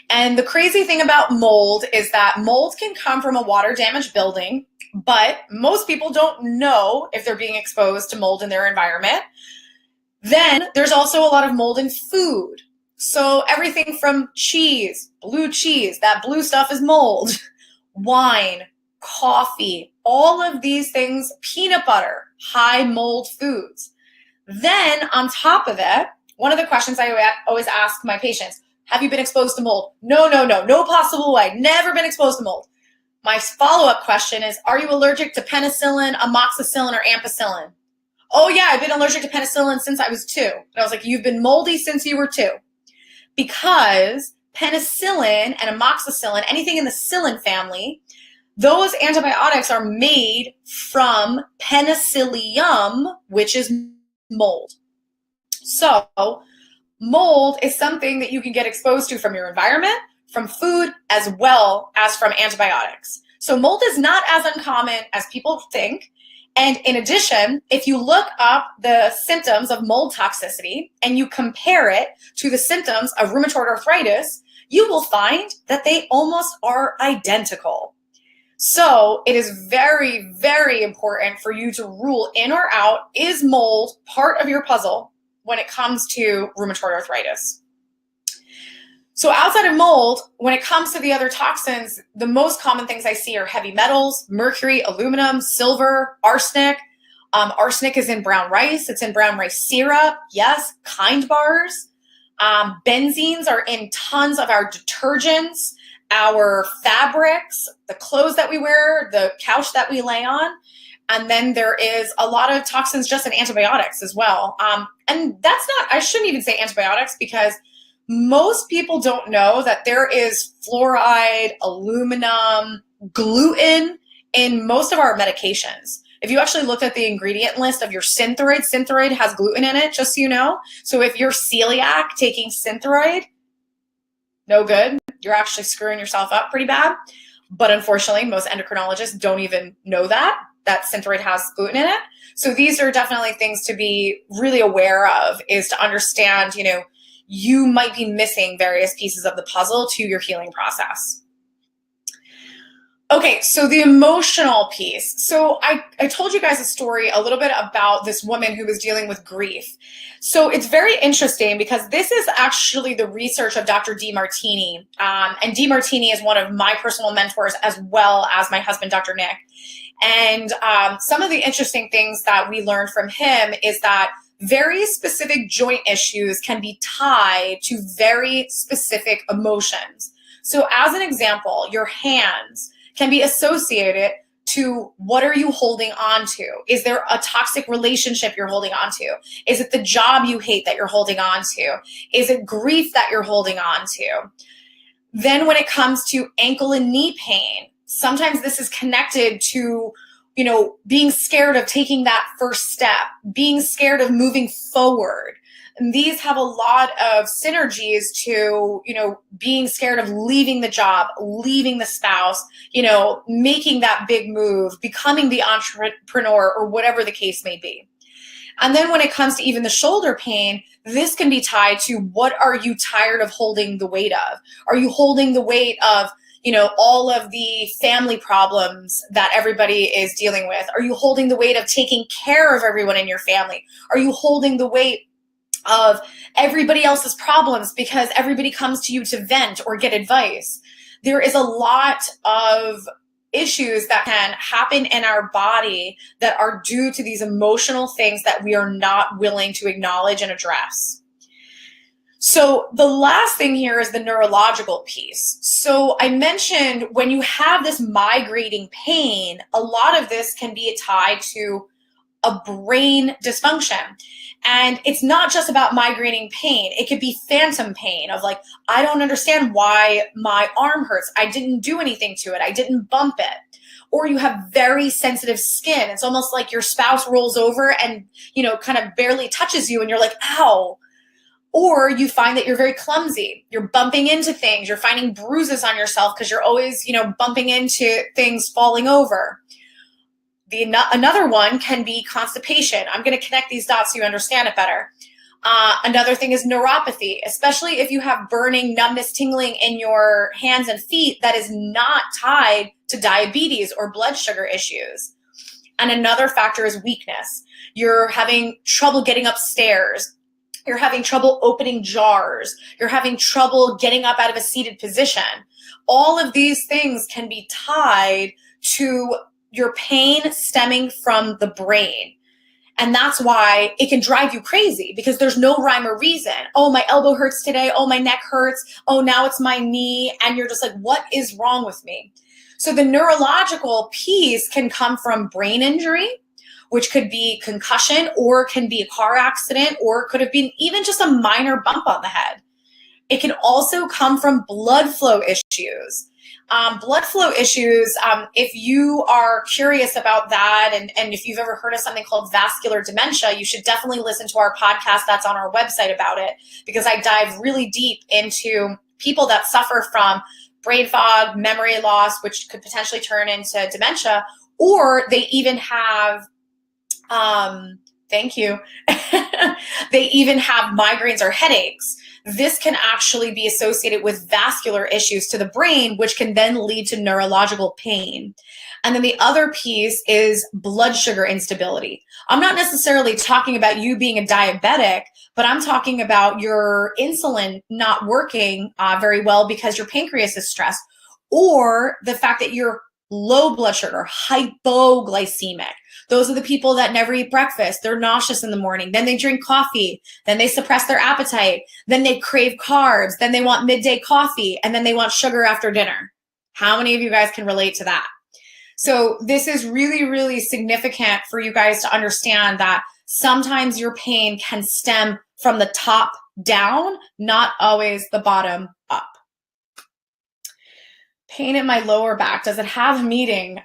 And the crazy thing about mold is that mold can come from a water damaged building, but most people don't know if they're being exposed to mold in their environment. Then there's also a lot of mold in food. So everything from cheese, blue cheese, that blue stuff is mold, wine, coffee, all of these things, peanut butter, high mold foods. Then on top of it, one of the questions I always ask my patients, have you been exposed to mold? No possible way. Never been exposed to mold. My follow-up question is, are you allergic to penicillin, amoxicillin, or ampicillin? Oh yeah, I've been allergic to penicillin since I was 2. And I was like, you've been moldy since you were 2. Because penicillin and amoxicillin, anything in the psyllin family, those antibiotics are made from penicillium, which is mold. So mold is something that you can get exposed to from your environment, from food, as well as from antibiotics. So mold is not as uncommon as people think. And in addition, if you look up the symptoms of mold toxicity and you compare it to the symptoms of rheumatoid arthritis, you will find that they almost are identical. So it is very, very important for you to rule in or out, is mold part of your puzzle when it comes to rheumatoid arthritis? So outside of mold, when it comes to the other toxins, the most common things I see are heavy metals, mercury, aluminum, silver, arsenic. Arsenic is in brown rice. It's in brown rice syrup. Yes, Kind bars. Benzenes are in tons of our detergents. our fabrics, the clothes that we wear, the couch that we lay on. And then there is a lot of toxins just in antibiotics as well. And that's not, I shouldn't even say antibiotics, because most people don't know that there is fluoride, aluminum, gluten in most of our medications. If you actually looked at the ingredient list of your Synthroid has gluten in it, just so you know. So if you're celiac taking Synthroid, no good. You're actually screwing yourself up pretty bad. But unfortunately, most endocrinologists don't even know that Synthroid has gluten in it. So these are definitely things to be really aware of, is to understand, you might be missing various pieces of the puzzle to your healing process. Okay, so the emotional piece. So I told you guys a story a little bit about this woman who was dealing with grief. So it's very interesting because this is actually the research of Dr. Demartini. And Demartini is one of my personal mentors, as well as my husband, Dr. Nick. And some of the interesting things that we learned from him is that very specific joint issues can be tied to very specific emotions. So as an example, your hands can be associated to what are you holding on to? Is there a toxic relationship you're holding on to? Is it the job you hate that you're holding on to? Is it grief that you're holding on to? Then when it comes to ankle and knee pain, sometimes this is connected to, being scared of taking that first step, being scared of moving forward. And these have a lot of synergies to, being scared of leaving the job, leaving the spouse, making that big move, becoming the entrepreneur, or whatever the case may be. And then when it comes to even the shoulder pain, this can be tied to what are you tired of holding the weight of? Are you holding the weight of, all of the family problems that everybody is dealing with? Are you holding the weight of taking care of everyone in your family? Are you holding the weight of everybody else's problems because everybody comes to you to vent or get advice? There is a lot of issues that can happen in our body that are due to these emotional things that we are not willing to acknowledge and address. So the last thing here is the neurological piece. So I mentioned when you have this migrating pain, a lot of this can be tied to a brain dysfunction. And it's not just about migrating pain. It could be phantom pain of like, I don't understand why my arm hurts. I didn't do anything to it. I didn't bump it. Or you have very sensitive skin. It's almost like your spouse rolls over and, kind of barely touches you and you're like, ow. Or you find that you're very clumsy. You're bumping into things. You're finding bruises on yourself because you're always, bumping into things falling over. Another one can be constipation. I'm going to connect these dots so you understand it better. Another thing is neuropathy, especially if you have burning, numbness, tingling in your hands and feet that is not tied to diabetes or blood sugar issues. And another factor is weakness. You're having trouble getting upstairs. You're having trouble opening jars. You're having trouble getting up out of a seated position. All of these things can be tied to your pain stemming from the brain. And that's why it can drive you crazy, because there's no rhyme or reason. Oh, my elbow hurts today. Oh, my neck hurts. Oh, now it's my knee. And you're just like, what is wrong with me? So the neurological piece can come from brain injury, which could be concussion, or can be a car accident, or could have been even just a minor bump on the head. It can also come from blood flow issues. If you are curious about that, and if you've ever heard of something called vascular dementia, you should definitely listen to our podcast that's on our website about it, because I dive really deep into people that suffer from brain fog, memory loss, which could potentially turn into dementia, or they even have thank you. They even have migraines or headaches. This can actually be associated with vascular issues to the brain, which can then lead to neurological pain. And then the other piece is blood sugar instability. I'm not necessarily talking about you being a diabetic, but I'm talking about your insulin not working very well because your pancreas is stressed, or the fact that you're low blood sugar, hypoglycemic. Those are the people that never eat breakfast. They're nauseous in the morning. Then they drink coffee. Then they suppress their appetite. Then they crave carbs. Then they want midday coffee. And then they want sugar after dinner. How many of you guys can relate to that? So this is really, really significant for you guys to understand that sometimes your pain can stem from the top down, not always the bottom up. Pain in my lower back, does it have meaning?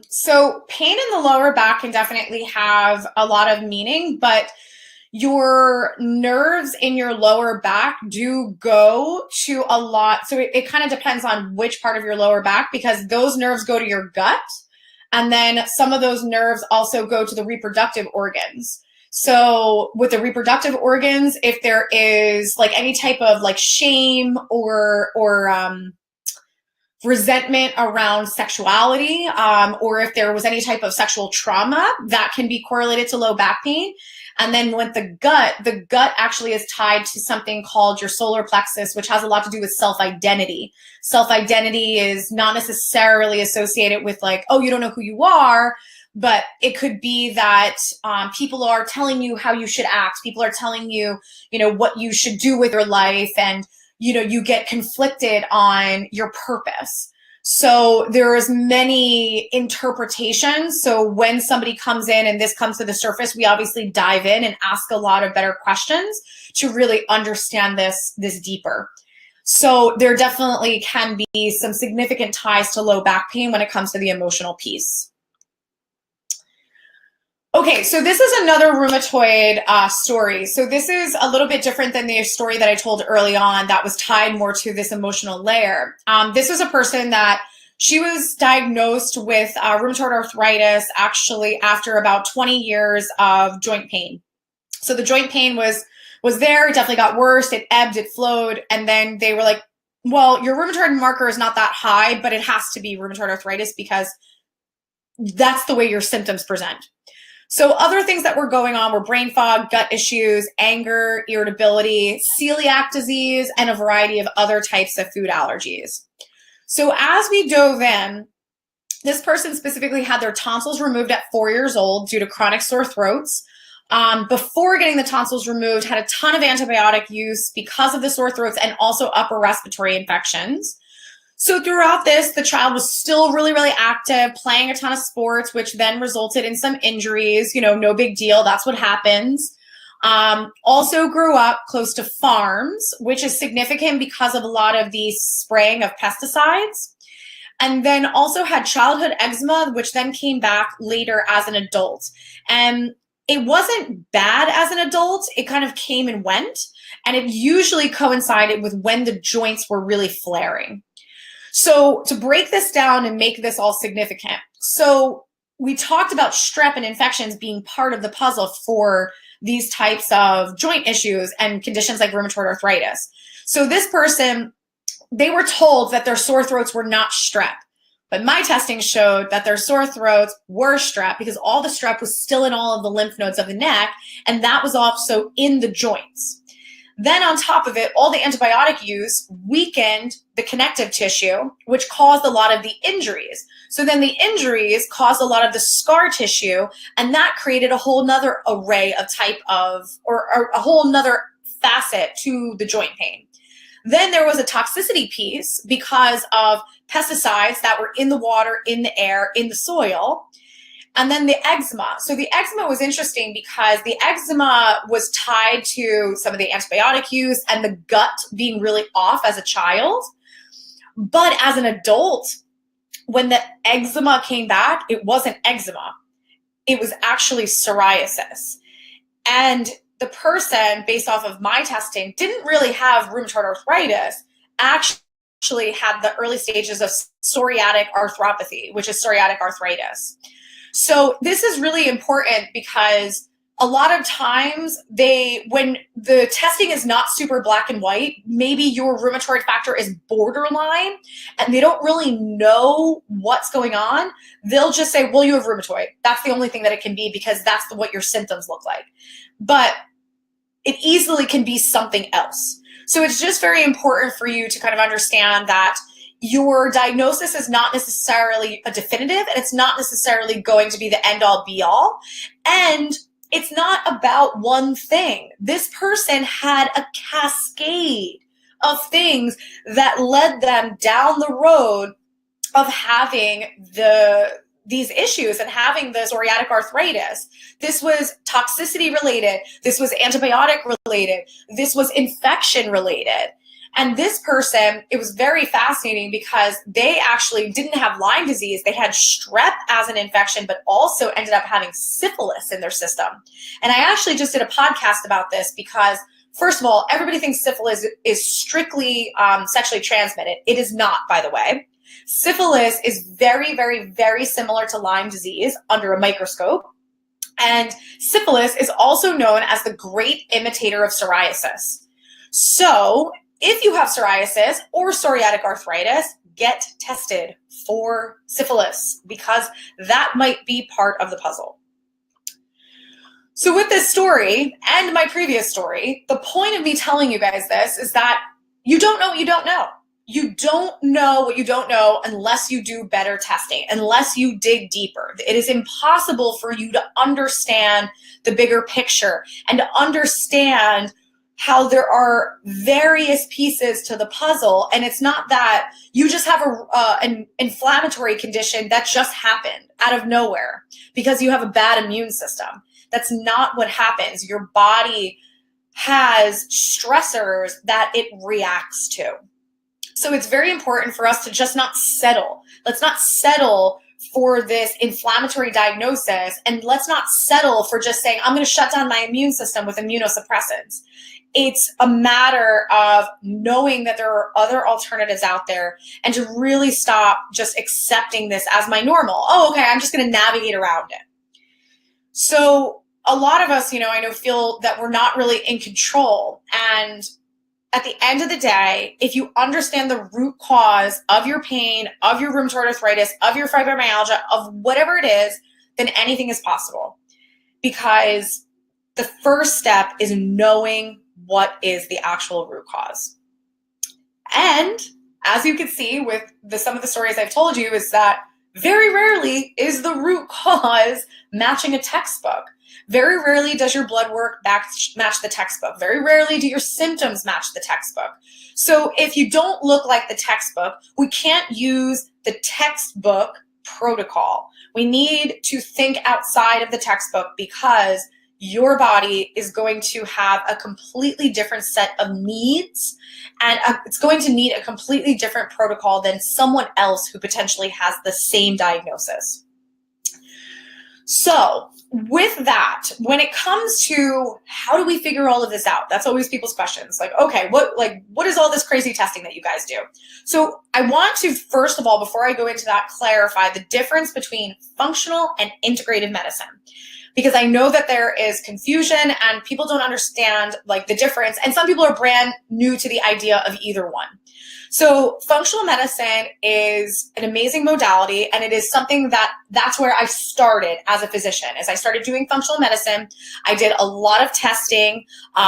So pain in the lower back can definitely have a lot of meaning, but your nerves in your lower back do go to a lot. So it kind of depends on which part of your lower back, because those nerves go to your gut. And then some of those nerves also go to the reproductive organs. So with the reproductive organs, if there is like any type of like shame or resentment around sexuality, or if there was any type of sexual trauma, that can be correlated to low back pain. And then with the gut actually is tied to something called your solar plexus, which has a lot to do with self-identity. Self-identity is not necessarily associated with like, oh, you don't know who you are, but it could be that people are telling you how you should act. People are telling you, what you should do with your life, and you get conflicted on your purpose. So there's many interpretations. So when somebody comes in and this comes to the surface, we obviously dive in and ask a lot of better questions to really understand this deeper. So there definitely can be some significant ties to low back pain when it comes to the emotional piece. Okay, so this is another rheumatoid story. So this is a little bit different than the story that I told early on that was tied more to this emotional layer. This was a person that she was diagnosed with rheumatoid arthritis actually after about 20 years of joint pain. So the joint pain was there, it definitely got worse, it ebbed, it flowed, and then they were like, well, your rheumatoid marker is not that high, but it has to be rheumatoid arthritis because that's the way your symptoms present. So other things that were going on were brain fog, gut issues, anger, irritability, celiac disease, and a variety of other types of food allergies. So as we dove in, this person specifically had their tonsils removed at 4 years old due to chronic sore throats. Before getting the tonsils removed, had a ton of antibiotic use because of the sore throats and also upper respiratory infections. So throughout this, the child was still really, really active, playing a ton of sports, which then resulted in some injuries. No big deal. That's what happens. Also grew up close to farms, which is significant because of a lot of the spraying of pesticides. And then also had childhood eczema, which then came back later as an adult. And it wasn't bad as an adult. It kind of came and went. And it usually coincided with when the joints were really flaring. So to break this down and make this all significant, so we talked about strep and infections being part of the puzzle for these types of joint issues and conditions like rheumatoid arthritis. So this person, they were told that their sore throats were not strep, but my testing showed that their sore throats were strep because all the strep was still in all of the lymph nodes of the neck, and that was also in the joints. Then on top of it, all the antibiotic use weakened the connective tissue, which caused a lot of the injuries. So then the injuries caused a lot of the scar tissue, and that created a whole nother array of or a whole nother facet to the joint pain. Then there was a toxicity piece because of pesticides that were in the water, in the air, in the soil. And then the eczema. So the eczema was interesting because the eczema was tied to some of the antibiotic use and the gut being really off as a child. But as an adult, when the eczema came back, it wasn't eczema. It was actually psoriasis. And the person, based off of my testing, didn't really have rheumatoid arthritis, actually had the early stages of psoriatic arthropathy, which is psoriatic arthritis. So this is really important because a lot of times when the testing is not super black and white, maybe your rheumatoid factor is borderline and they don't really know what's going on. They'll just say, well, you have rheumatoid. That's the only thing that it can be because that's what your symptoms look like. But it easily can be something else. So it's just very important for you to kind of understand that your diagnosis is not necessarily a definitive, and it's not necessarily going to be the end all be all. And it's not about one thing. This person had a cascade of things that led them down the road of having these issues and having the psoriatic arthritis. This was toxicity related. This was antibiotic related. This was infection related. And this person, it was very fascinating because they actually didn't have Lyme disease. They had strep as an infection, but also ended up having syphilis in their system. And I actually just did a podcast about this because, first of all, everybody thinks syphilis is strictly sexually transmitted. It is not, by the way. Syphilis is very, very, very similar to Lyme disease under a microscope. And syphilis is also known as the great imitator of psoriasis. So if you have psoriasis or psoriatic arthritis, get tested for syphilis because that might be part of the puzzle. So with this story and my previous story, the point of me telling you guys this is that you don't know what you don't know. You don't know what you don't know unless you do better testing, unless you dig deeper. It is impossible for you to understand the bigger picture and to understand how there are various pieces to the puzzle. And it's not that you just have an inflammatory condition that just happened out of nowhere because you have a bad immune system. That's not what happens. Your body has stressors that it reacts to. So it's very important for us to just not settle. Let's not settle for this inflammatory diagnosis, and let's not settle for just saying, I'm going to shut down my immune system with immunosuppressants. It's a matter of knowing that there are other alternatives out there and to really stop just accepting this as my normal. Oh, okay, I'm just going to navigate around it. So a lot of us, I know, feel that we're not really in control. And at the end of the day, if you understand the root cause of your pain, of your rheumatoid arthritis, of your fibromyalgia, of whatever it is, then anything is possible. Because the first step is knowing what is the actual root cause. And as you can see with some of the stories I've told you, is that very rarely is the root cause matching a textbook. Very rarely does your blood work match the textbook. Very rarely do your symptoms match the textbook. So if you don't look like the textbook, we can't use the textbook protocol. We need to think outside of the textbook because your body is going to have a completely different set of needs, and it's going to need a completely different protocol than someone else who potentially has the same diagnosis. So with that, when it comes to how do we figure all of this out, that's always people's questions. Like, okay, what is all this crazy testing that you guys do? So I want to, first of all, before I go into that, clarify the difference between functional and integrative medicine. Because I know that there is confusion and people don't understand the difference. And some people are brand new to the idea of either one. So functional medicine is an amazing modality, and it is something that's where I started as a physician. As I started doing functional medicine, I did a lot of testing,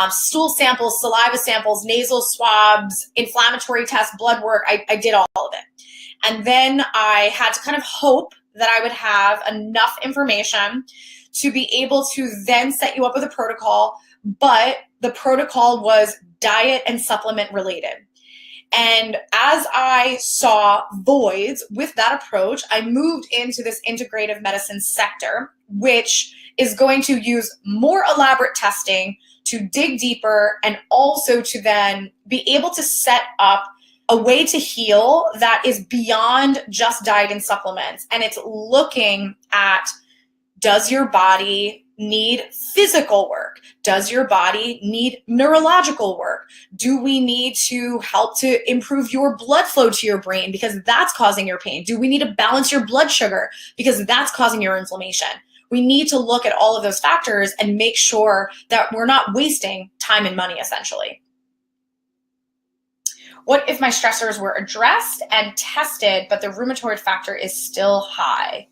stool samples, saliva samples, nasal swabs, inflammatory tests, blood work. I did all of it. And then I had to kind of hope that I would have enough information to be able to then set you up with a protocol, but the protocol was diet and supplement related. And as I saw voids with that approach, I moved into this integrative medicine sector, which is going to use more elaborate testing to dig deeper and also to then be able to set up a way to heal that is beyond just diet and supplements. And it's looking at, does your body need physical work? Does your body need neurological work? Do we need to help to improve your blood flow to your brain because that's causing your pain? Do we need to balance your blood sugar because that's causing your inflammation? We need to look at all of those factors and make sure that we're not wasting time and money, essentially. What if my stressors were addressed and tested, but the rheumatoid factor is still high?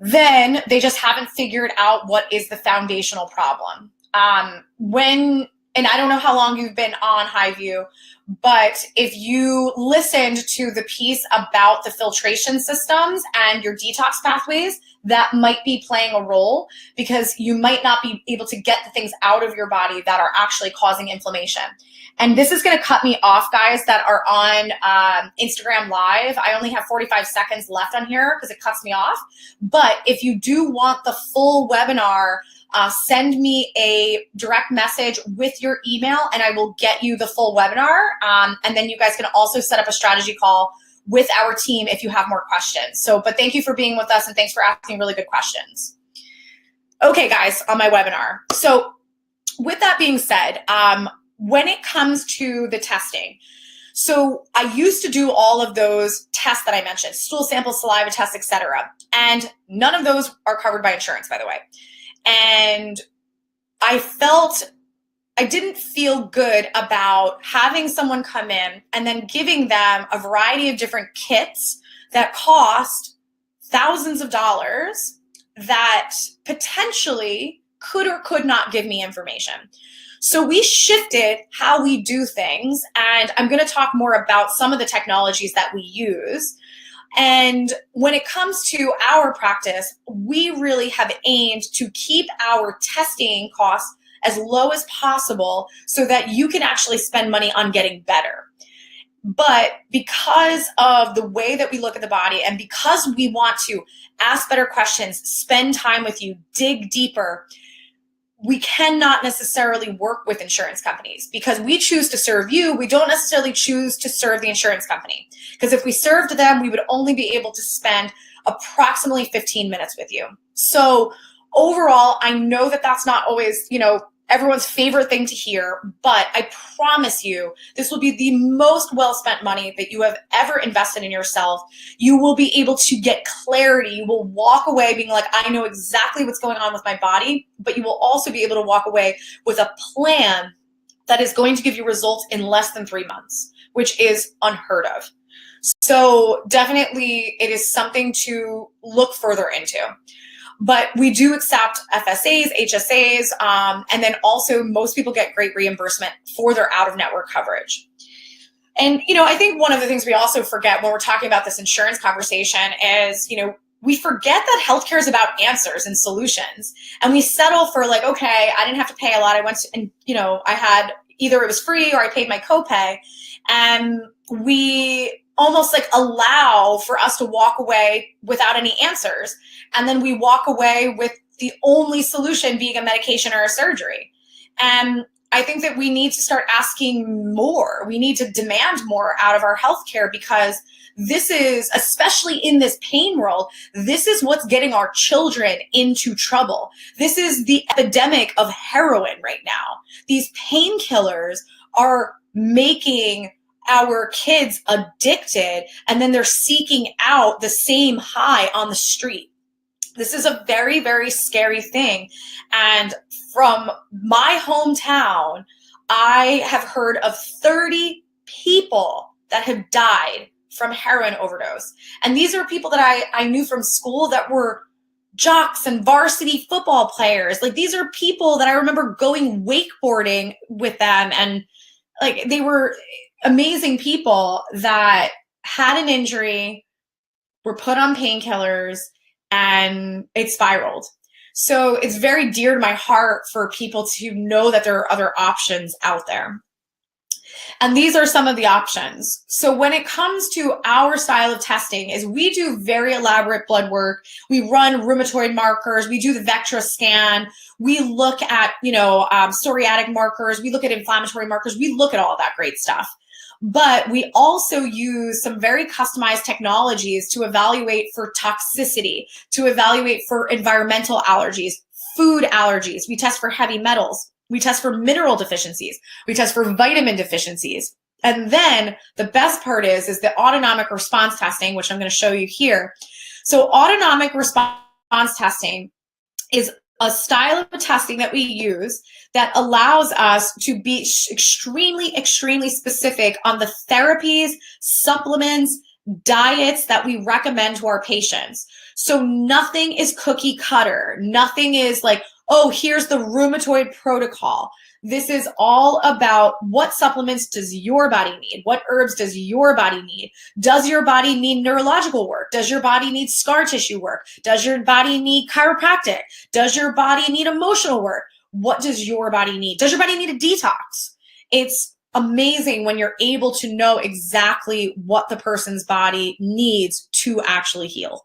Then they just haven't figured out what is the foundational problem. When and I don't know how long you've been on HighView, but if you listened to the piece about the filtration systems and your detox pathways, that might be playing a role, because you might not be able to get the things out of your body that are actually causing inflammation. And this is going to cut me off, guys, that are on Instagram Live. I only have 45 seconds left on here because it cuts me off. But if you do want the full webinar, send me a direct message with your email and I will get you the full webinar. And then you guys can also set up a strategy call with our team if you have more questions. So, but thank you for being with us and thanks for asking really good questions. Okay, guys, on my webinar. So with that being said, when it comes to the testing, so I used to do all of those tests that I mentioned, stool samples, saliva tests, etc. And none of those are covered by insurance, by the way. And I didn't feel good about having someone come in and then giving them a variety of different kits that cost thousands of dollars that potentially could or could not give me information. So we shifted how we do things, and I'm going to talk more about some of the technologies that we use. And when it comes to our practice, we really have aimed to keep our testing costs as low as possible so that you can actually spend money on getting better. But because of the way that we look at the body and because we want to ask better questions, spend time with you, dig deeper, we cannot necessarily work with insurance companies because we choose to serve you. We don't necessarily choose to serve the insurance company, because if we served them, we would only be able to spend approximately 15 minutes with you. So overall, I know that that's not always, everyone's favorite thing to hear, but I promise you, this will be the most well-spent money that you have ever invested in yourself. You will be able to get clarity. You will walk away being like, I know exactly what's going on with my body, but you will also be able to walk away with a plan that is going to give you results in less than 3 months, which is unheard of. So definitely it is something to look further into. But we do accept FSAs, HSAs, and then also most people get great reimbursement for their out-of-network coverage. And, I think one of the things we also forget when we're talking about this insurance conversation is, we forget that healthcare is about answers and solutions. And we settle for like, okay, I didn't have to pay a lot. I went to, and, I had either it was free or I paid my copay. And we almost like allow for us to walk away without any answers. And then we walk away with the only solution being a medication or a surgery. And I think that we need to start asking more. We need to demand more out of our healthcare, because this is, especially in this pain world, this is what's getting our children into trouble. This is the epidemic of heroin right now. These painkillers are making our kids addicted, and then they're seeking out the same high on the street. This is a very, very scary thing. And from my hometown, I have heard of 30 people that have died from heroin overdose. And these are people that I knew from school that were jocks and varsity football players. Like, these are people that I remember going wakeboarding with them, and like, they were amazing people that had an injury, were put on painkillers, and it spiraled. So it's very dear to my heart for people to know that there are other options out there. And these are some of the options. So when it comes to our style of testing, is we do very elaborate blood work. We run rheumatoid markers. We do the Vectra scan. We look at, psoriatic markers. We look at inflammatory markers. We look at all that great stuff. But we also use some very customized technologies to evaluate for toxicity, to evaluate for environmental allergies, food allergies. We test for heavy metals. We test for mineral deficiencies. We test for vitamin deficiencies. And then the best part is the autonomic response testing, which I'm going to show you here. So autonomic response testing is a style of testing that we use that allows us to be extremely, extremely specific on the therapies, supplements, diets that we recommend to our patients. So nothing is cookie cutter. Nothing is like, Oh, here's the rheumatoid protocol. This is all about what supplements does your body need? What herbs does your body need? Does your body need neurological work? Does your body need scar tissue work? Does your body need chiropractic? Does your body need emotional work? What does your body need? Does your body need a detox? It's amazing when you're able to know exactly what the person's body needs to actually heal.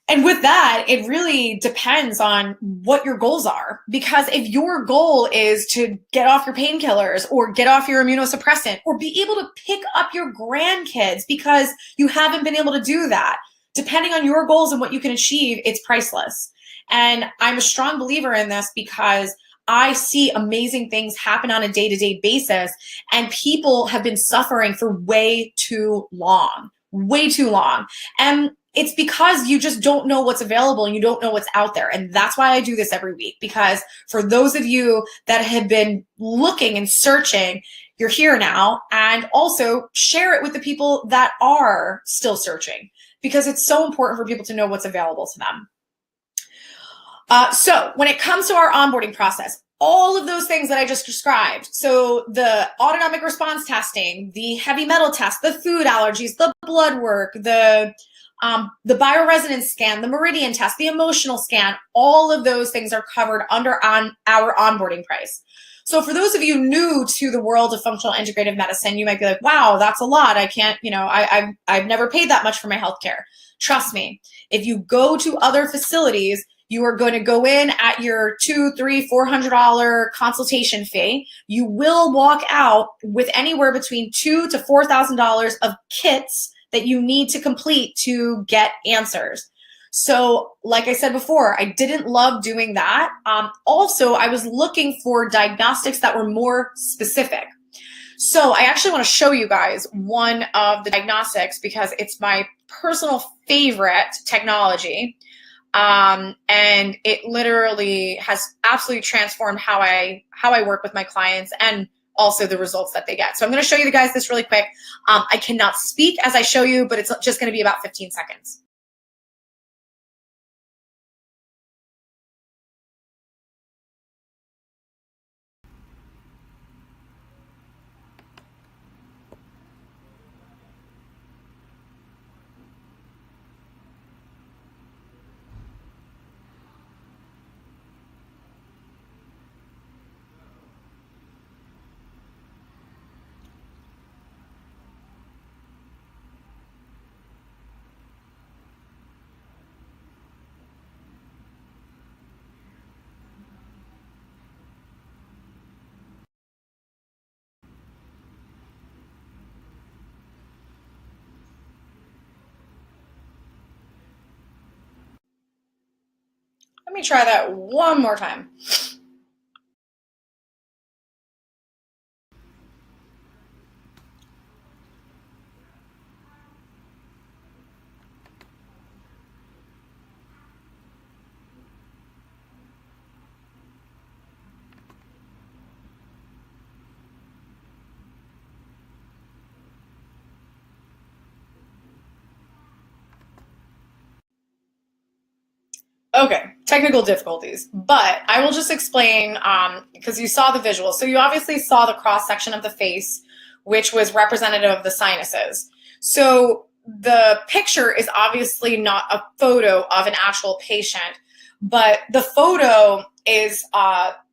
And with that, it really depends on what your goals are. Because if your goal is to get off your painkillers or get off your immunosuppressant or be able to pick up your grandkids because you haven't been able to do that, depending on your goals and what you can achieve, it's priceless. And I'm a strong believer in this because I see amazing things happen on a day-to-day basis, and people have been suffering for way too long. And it's because you just don't know what's available and you don't know what's out there. And that's why I do this every week, because for those of you that have been looking and searching, you're here now. And also share it with the people that are still searching, because it's so important for people to know what's available to them. So when it comes to our onboarding process, all of those things that I just described, so the autonomic response testing, the heavy metal test, the food allergies, the blood work, the bioresonance scan, the meridian test, the emotional scan, all of those things are covered under our onboarding price. So for those of you new to the world of functional integrative medicine, you might be like, wow, that's a lot. I can't, I've never paid that much for my healthcare. Trust me, if you go to other facilities, you are going to go in at your $200, $300, $400 consultation fee. You will walk out with anywhere between $2,000 to $4,000 of kits that you need to complete to get answers. So like I said before, I didn't love doing that. Also, I was looking for diagnostics that were more specific. So I actually want to show you guys one of the diagnostics because it's my personal favorite technology. And it literally has absolutely transformed how I work with my clients and also the results that they get. So I'm going to show you guys this really quick. I cannot speak as I show you, but it's just going to be about 15 seconds. Let me try that one more time. Okay, technical difficulties, but I will just explain because you saw the visual. So you obviously saw the cross section of the face, which was representative of the sinuses. So the picture is obviously not a photo of an actual patient, but the photo is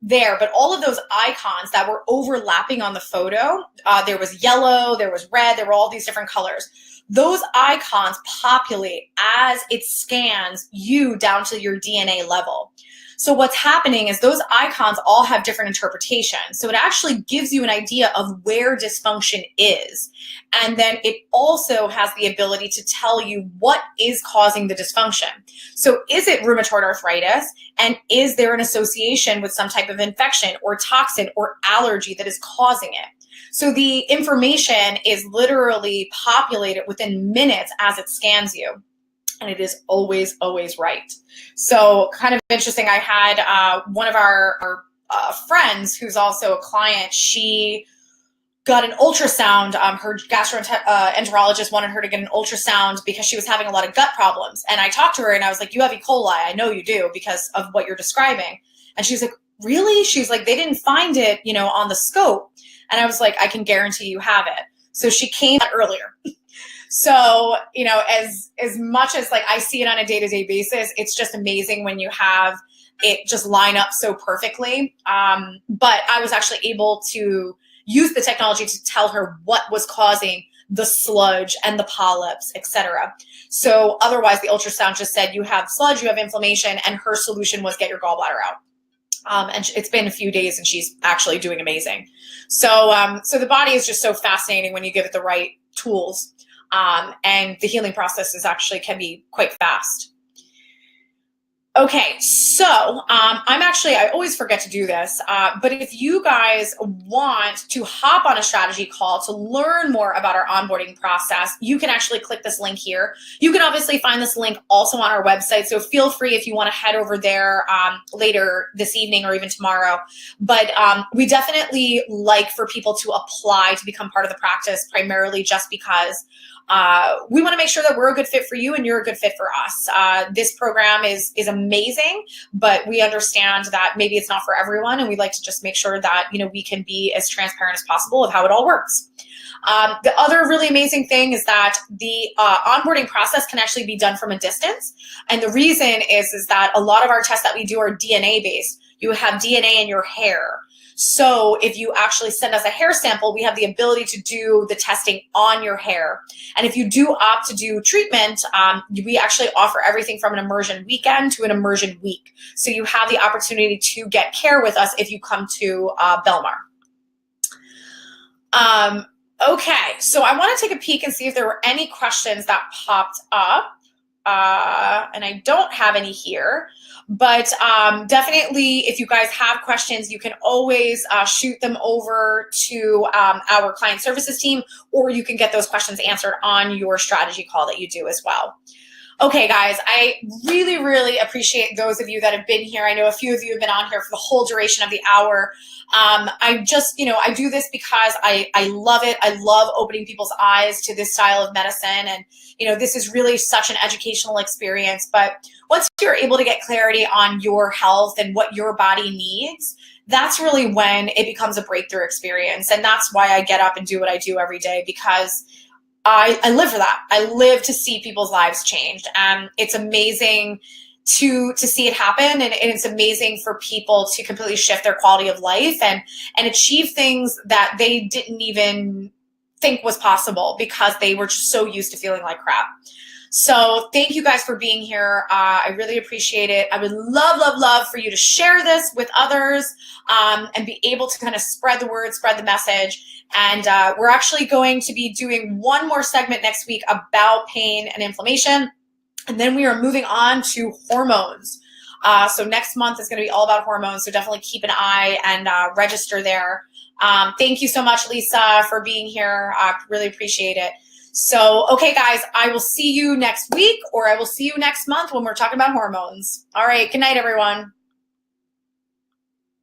there. But all of those icons that were overlapping on the photo, there was yellow, there was red, there were all these different colors. Those icons populate as it scans you down to your DNA level. So what's happening is those icons all have different interpretations. So it actually gives you an idea of where dysfunction is. And then it also has the ability to tell you what is causing the dysfunction. So is it rheumatoid arthritis? And is there an association with some type of infection or toxin or allergy that is causing it? So the information is literally populated within minutes as it scans you. And it is always, always right. So kind of interesting. I had one of our friends who's also a client. She got an ultrasound. Her gastroenterologist wanted her to get an ultrasound because she was having a lot of gut problems. And I talked to her and I was like, you have E. coli. I know you do because of what you're describing. And she's like, really? She's like, they didn't find it, on the scope. And I was like, I can guarantee you have it. So she came earlier. So, as much as like I see it on a day-to-day basis, it's just amazing when you have it just line up so perfectly. But I was actually able to use the technology to tell her what was causing the sludge and the polyps, etc. So otherwise the ultrasound just said you have sludge, you have inflammation, and her solution was get your gallbladder out. And it's been a few days and she's actually doing amazing. So the body is just so fascinating when you give it the right tools. And the healing process can be quite fast. Okay, so I always forget to do this, but if you guys want to hop on a strategy call to learn more about our onboarding process, you can actually click this link here. You can obviously find this link also on our website, so feel free if you want to head over there later this evening or even tomorrow. But we definitely like for people to apply to become part of the practice, primarily just because we want to make sure that we're a good fit for you and you're a good fit for us. This program is amazing, but we understand that maybe it's not for everyone, and we like to just make sure that we can be as transparent as possible of how it all works. The other really amazing thing is that the onboarding process can actually be done from a distance, and the reason is that a lot of our tests that we do are DNA based. You have DNA in your hair. So if you actually send us a hair sample, we have the ability to do the testing on your hair. And if you do opt to do treatment, we actually offer everything from an immersion weekend to an immersion week. So you have the opportunity to get care with us if you come to Belmar. Okay, so I want to take a peek and see if there were any questions that popped up. And I don't have any here. But definitely, if you guys have questions, you can always shoot them over to our client services team, or you can get those questions answered on your strategy call that you do as well. Okay, guys, I really, really appreciate those of you that have been here. I know a few of you have been on here for the whole duration of the hour. I just, I do this because I love it. I love opening people's eyes to this style of medicine. And, this is really such an educational experience. But once you're able to get clarity on your health and what your body needs, that's really when it becomes a breakthrough experience. And that's why I get up and do what I do every day, because I live for that. I live to see people's lives changed. And it's amazing to see it happen. And it's amazing for people to completely shift their quality of life and achieve things that they didn't even think was possible because they were just so used to feeling like crap. So thank you guys for being here. I really appreciate it. I would love for you to share this with others and be able to kind of spread the word, spread the message. And we're actually going to be doing one more segment next week about pain and inflammation. And then we are moving on to hormones. So next month is going to be all about hormones. So definitely keep an eye and register there. Thank you so much, Lisa, for being here. I really appreciate it. So, okay, guys, I will see you next week, or I will see you next month when we're talking about hormones. All right. Good night, everyone.